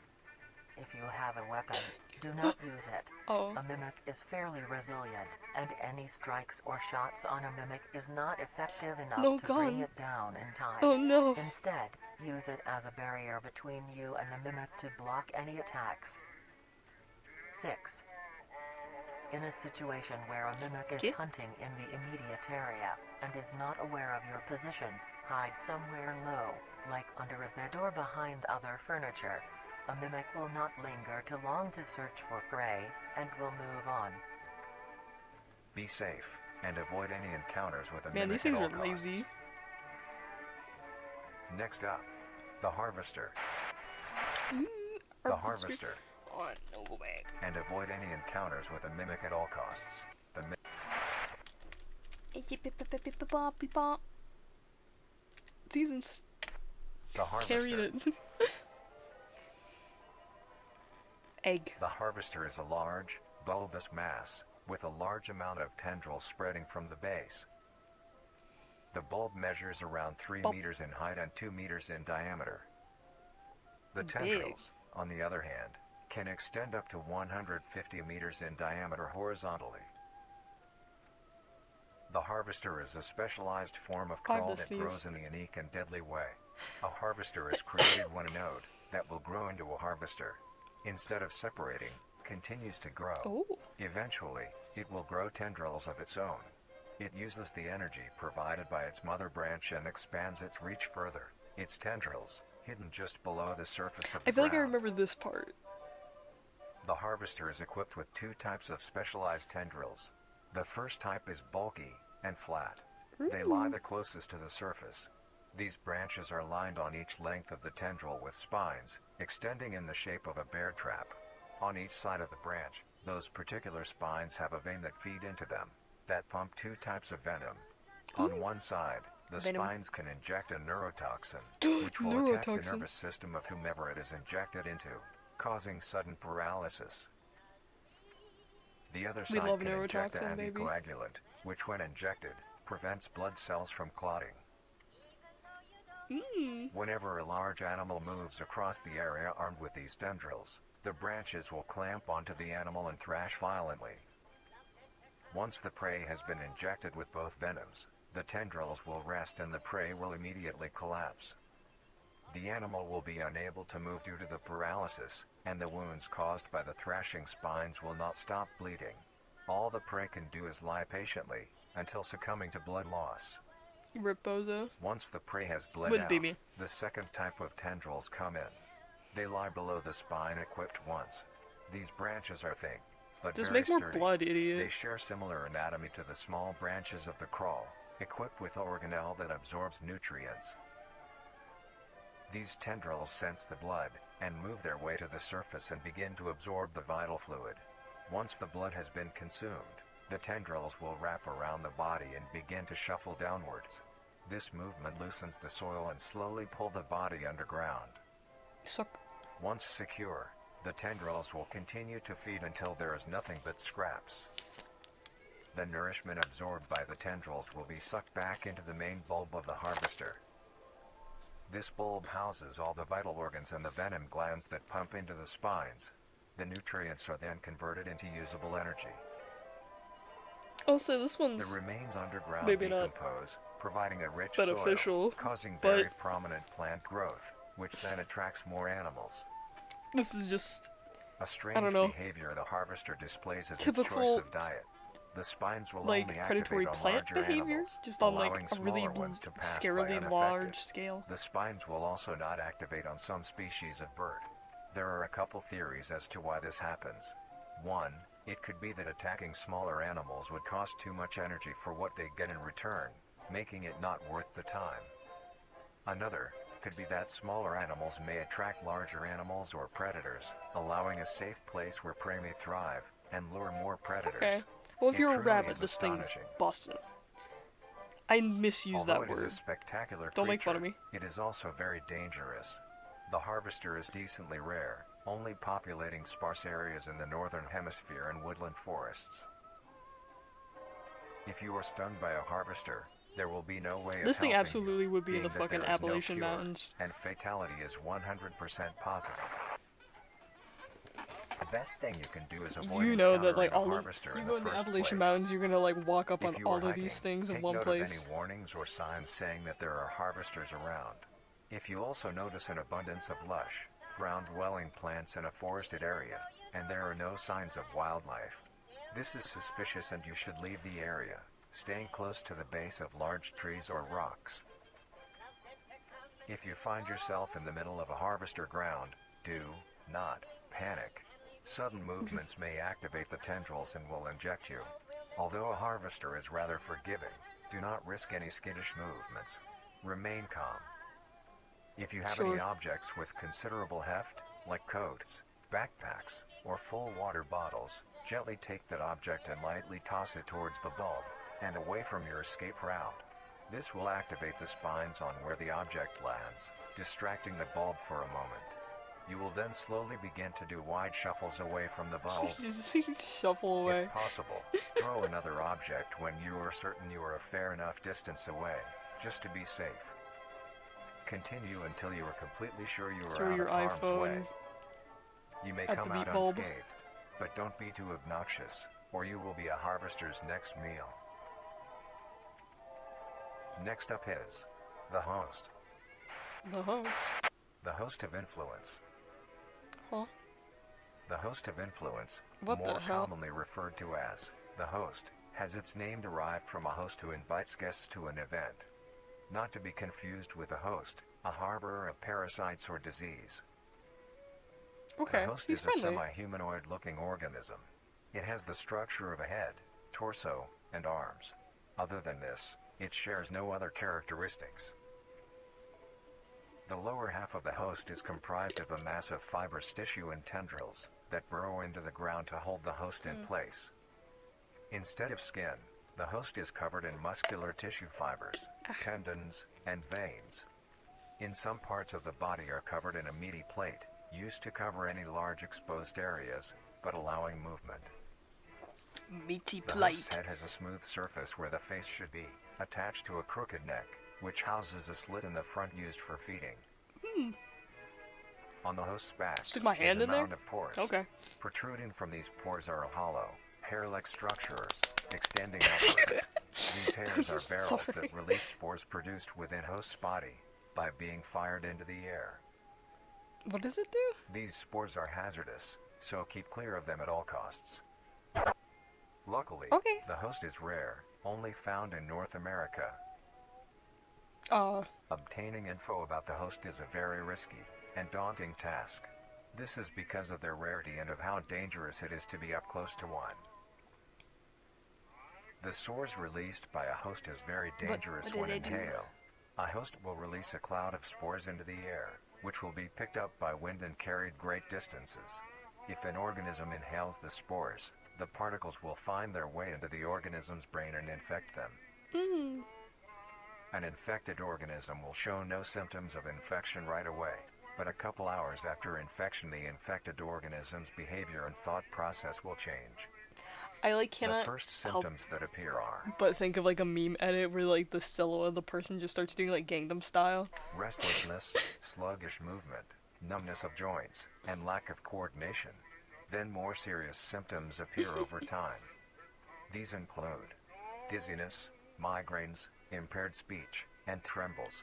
If you have a weapon, do not use it. A mimic is fairly resilient, and any strikes or shots on a mimic is not effective enough to bring it down in time. Oh no. Instead, use it as a barrier between you and the mimic to block any attacks. 6. In a situation where a mimic is hunting in the immediate area and is not aware of your position, hide somewhere low, like under a bed or behind other furniture. A mimic will not linger too long to search for prey and will move on. Be safe and avoid any encounters with a Man, mimic these things at all are lazy. costs. Next up, the harvester. The harvester. Oh, no, go back. And avoid any encounters with a mimic at all costs. The Seasons. The harvester. Carried it. Egg. The harvester is a large, bulbous mass, with a large amount of tendrils spreading from the base. The bulb measures around 3 meters in height and 2 meters in diameter. The tendrils, on the other hand, can extend up to 150 meters in diameter horizontally. The harvester is a specialized form of crawl that grows in a unique and deadly way. A harvester is created when a node that will grow into a harvester, instead of separating, continues to grow. Eventually, it will grow tendrils of its own. It uses the energy provided by its mother branch and expands its reach further. Its tendrils, hidden just below the surface of the I feel like I ground. remember this part. The harvester is equipped with 2 types of specialized tendrils. The first type is bulky and flat. They lie the closest to the surface. These branches are lined on each length of the tendril with spines, extending in the shape of a bear trap. On each side of the branch, those particular spines have a vein that feed into them, that pump 2 types of venom. On one side, the spines can inject a neurotoxin, which will attack the nervous system of whomever it is injected into, causing sudden paralysis. The other side can inject an anticoagulant, which when injected, prevents blood cells from clotting. Whenever a large animal moves across the area armed with these tendrils, the branches will clamp onto the animal and thrash violently. Once the prey has been injected with both venoms, the tendrils will rest and the prey will immediately collapse. The animal will be unable to move due to the paralysis, and the wounds caused by the thrashing spines will not stop bleeding. All the prey can do is lie patiently, until succumbing to blood loss. Reposo. Once the prey has bled Wouldn't out, be me. the second type of tendrils come in. They lie below the spine equipped once. These branches are thick, but Just very make more sturdy. blood, idiot. They share similar anatomy to the small branches of the crawl, equipped with organelle that absorbs nutrients. These tendrils sense the blood, and move their way to the surface and begin to absorb the vital fluid. Once the blood has been consumed, the tendrils will wrap around the body and begin to shuffle downwards. This movement loosens the soil and slowly pull the body underground. Once secure, the tendrils will continue to feed until there is nothing but scraps. The nourishment absorbed by the tendrils will be sucked back into the main bulb of the harvester. This bulb houses all the vital organs and the venom glands that pump into the spines. The nutrients are then converted into usable energy. Also, this one's The remains underground maybe not decompose, providing a rich beneficial, soil, causing but very prominent plant growth, which then attracts more animals. this is just A strange I don't know, behavior the harvester displays as its typical choice of diet. The spines will like only predatory activate on plant larger behavior, animals, just on allowing like a really smaller ones to pass by scarily unaffected. large scale. The spines will also not activate on some species of bird. There are a couple theories as to why this happens. One, it could be that attacking smaller animals would cost too much energy for what they get in return, making it not worth the time. Another could be that smaller animals may attract larger animals or predators, allowing a safe place where prey may thrive and lure more predators. Okay. Well, if It you're a truly rabbit, is this thing's astonishing. busted. I misuse Although that it is word. a spectacular Don't make fun of creature, me. It is also very dangerous. The harvester is decently rare, only populating sparse areas in the northern hemisphere and woodland forests. If you are stung by a harvester, there will be no way of This thing helping absolutely would be in being the that fucking there is no Appalachian cure, Mountains. and fatality is 100% positive. The best thing you can do is avoid You know that like encountering a all of, harvester you in go in the first Appalachian place. Mountains, you're gonna like walk up If on you all are of hiking, these things in take one note place. of any warnings or signs saying that there are harvesters around. If you also notice an abundance of lush, ground-dwelling plants in a forested area, and there are no signs of wildlife, this is suspicious and you should leave the area, staying close to the base of large trees or rocks. If you find yourself in the middle of a harvester ground, do not panic. Sudden movements may activate the tendrils and will inject you. Although a harvester is rather forgiving, do not risk any skittish movements. Remain calm. If you have any objects with considerable heft, like coats, backpacks, or full water bottles, gently take that object and lightly toss it towards the bulb, and away from your escape route. This will activate the spines on where the object lands, distracting the bulb for a moment. You will then slowly begin to do wide shuffles away from the bulb. Shuffle away. If possible, throw another object when you are certain you are a fair enough distance away, just to be safe. Continue until you are completely sure you are Throw out your of harm's iPhone way. You may at come the out beat bulb. unscathed, but don't be too obnoxious, or you will be a harvester's next meal. Next up is the host. The host. The host of influence. Huh? The host of influence, What the more hell? commonly referred to as the host, has its name derived from a host who invites guests to an event. Not to be confused with a host, a harborer of parasites or disease. Okay, The host he's is friendly. a semi-humanoid-looking organism. It has the structure of a head, torso, and arms. Other than this, it shares no other characteristics. The lower half of the host is comprised of a mass of fibrous tissue and tendrils that burrow into the ground to hold the host in place. Instead of skin, the host is covered in muscular tissue fibers, tendons, and veins. In some parts of the body are covered in a meaty plate, used to cover any large exposed areas, but allowing movement. Meaty The plate. host's head has a smooth surface where the face should be, attached to a crooked neck, which houses a slit in the front used for feeding. On the host's back Stick my hand is a in there? mound of pores. Okay. Protruding from these pores are hollow, hair-like structures, extending outward. These hairs are barrels Sorry. that release spores produced within host's body. by being fired into the air. What does it do? These spores are hazardous, so keep clear of them at all costs. Luckily, the host is rare, only found in North America. Obtaining info about the host is a very risky and daunting task. This is because of their rarity and of how dangerous it is to be up close to one. The spores released by a host is very dangerous when inhaled. A host will release a cloud of spores into the air, which will be picked up by wind and carried great distances. If an organism inhales the spores, the particles will find their way into the organism's brain and infect them. An infected organism will show no symptoms of infection right away, but a couple hours after infection the infected organism's behavior and thought process will change. I cannot the first symptoms that appear are but think of a meme edit where the silhouette of the person just starts doing Gangnam Style. Restlessness, sluggish movement, numbness of joints, and lack of coordination. Then more serious symptoms appear over time. These include dizziness, migraines, impaired speech, and trembles.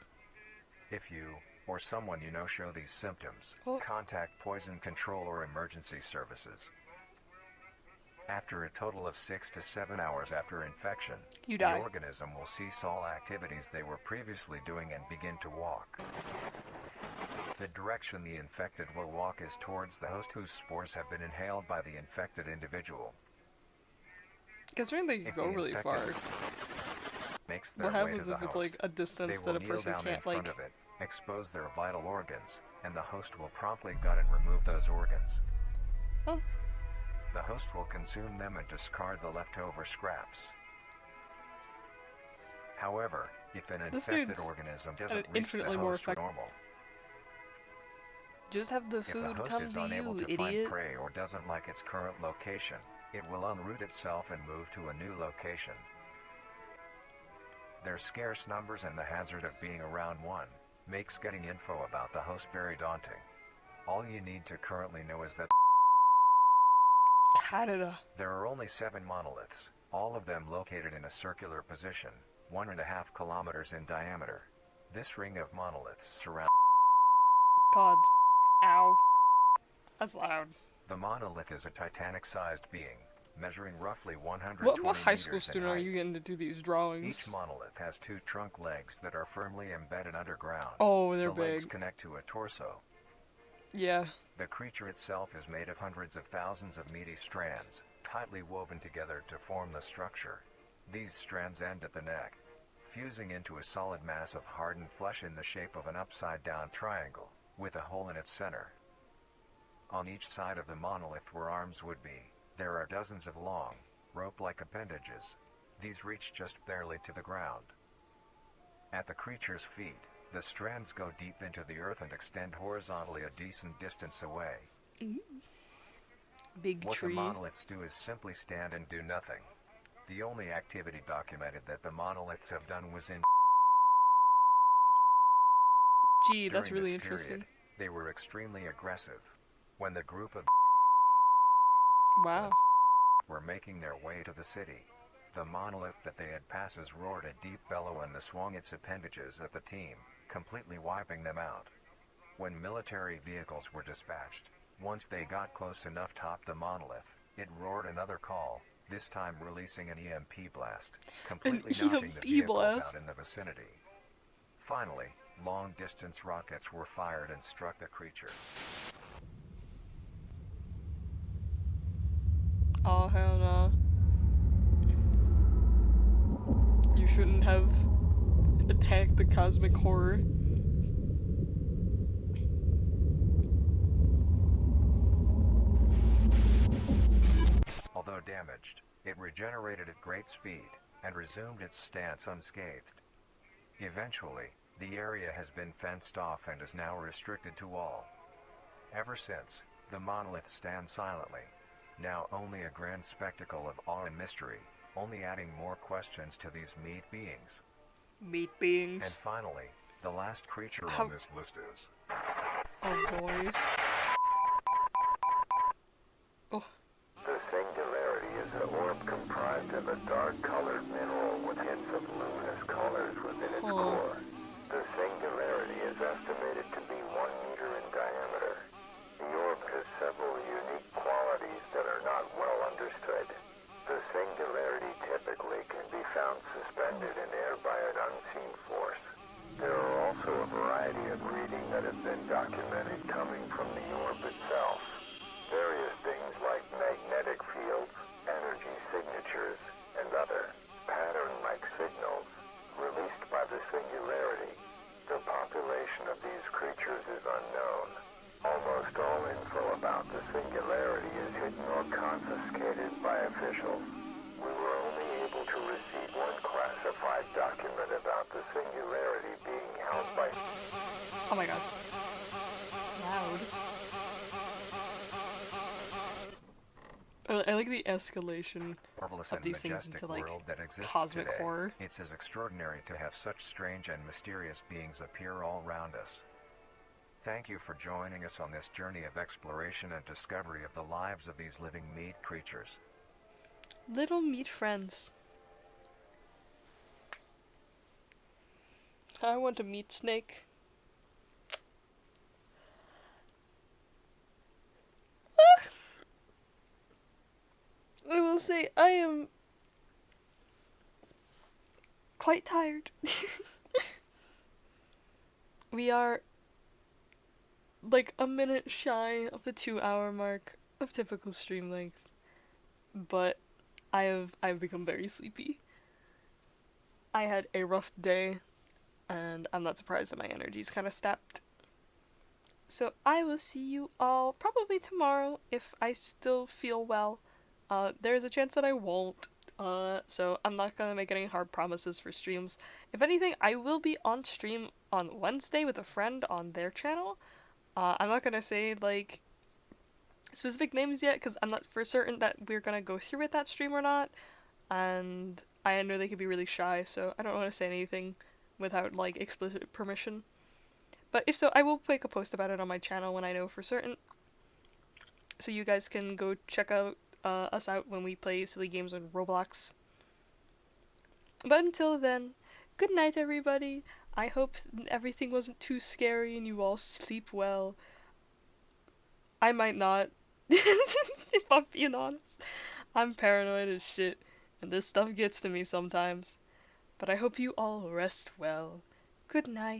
If you or someone you know show these symptoms, contact poison control or emergency services. After a total of 6 to 7 hours after infection, you the die. organism will cease all activities they were previously doing and begin to walk. The direction the infected will walk is towards the host whose spores have been inhaled by the infected individual. Considering they If go the really infected far. makes their What way happens to the if it's host, a distance they that will a kneel person down in can't front of it, expose their vital organs, and the host will promptly gut and remove those organs. The host will consume them and discard the leftover scraps. However, if an This infected dude's organism an doesn't reach infinitely the more host effective- normal, Just have the if the food host come is to unable you, to find idiot. prey or doesn't like its current location, it will unroot itself and move to a new location. Their scarce numbers and the hazard of being around one makes getting info about the host very daunting. All you need to currently know is that Canada. There are only 7 monoliths, all of them located in a circular position, 1.5 kilometers in diameter. This ring of monoliths surrounds. God. Ow. That's loud. The monolith is a Titanic-sized being, measuring roughly 120 What high school meters in student are height. you getting to do these drawings? Each monolith has 2 trunk legs that are firmly embedded underground. Oh, they're the legs big. connect to a torso. Yeah. The creature itself is made of hundreds of thousands of meaty strands, tightly woven together to form the structure. These strands end at the neck, fusing into a solid mass of hardened flesh in the shape of an upside-down triangle, with a hole in its center. On each side of the monolith where arms would be, there are dozens of long, rope-like appendages. These reach just barely to the ground. At the creature's feet, the strands go deep into the earth and extend horizontally a decent distance away. Big What tree. the monoliths do is simply stand and do nothing. The only activity documented that the monoliths have done was in Gee, that's During really this interesting. period, they were extremely aggressive. When the group of Wow. were making their way to the city, the monolith that they had passes roared a deep bellow and swung its appendages at the team, completely wiping them out. When military vehicles were dispatched, once they got close enough top the monolith, it roared another call, this time releasing an EMP blast, completely knocking the EMP vehicles blast? out in the vicinity. Finally, long-distance rockets were fired and struck the creature. Oh, hell no. You shouldn't have attacked the cosmic horror. Although damaged, it regenerated at great speed and resumed its stance unscathed. Eventually, the area has been fenced off and is now restricted to all. Ever since, the monolith stands silently, now only a grand spectacle of awe and mystery, only adding more questions to these meat beings. Meat beings. And finally, the last creature How- on this list is... Oh boy. The singularity is an orb comprised of a dark-colored mineral with hints of luminous colors within its core. The singularity Oh my god. Loud. I like the escalation Marvelous of and these things majestic into like world that exists cosmic today. horror. It's as extraordinary to have such strange and mysterious beings appear all around us. Thank you for joining us on this journey of exploration and discovery of the lives of these living meat creatures. Little meat friends. I want a meat snake. I will say I am quite tired. We are like a minute shy of the 2-hour mark of typical stream length, but I've become very sleepy. I had a rough day, and I'm not surprised that my energy's kind of stepped. So I will see you all probably tomorrow if I still feel well. There's a chance that I won't, so I'm not gonna make any hard promises for streams. If anything, I will be on stream on Wednesday with a friend on their channel. I'm not gonna say, like, specific names yet, because I'm not for certain that we're gonna go through with that stream or not, and I know they could be really shy, so I don't want to say anything without, like, explicit permission. But if so, I will make a post about it on my channel when I know for certain, so you guys can go check out us out when we play silly games on Roblox. But until then, good night everybody. I hope everything wasn't too scary and you all sleep well. I might not, if I'm being honest. I'm paranoid as shit, and this stuff gets to me sometimes. But I hope you all rest well. Good night.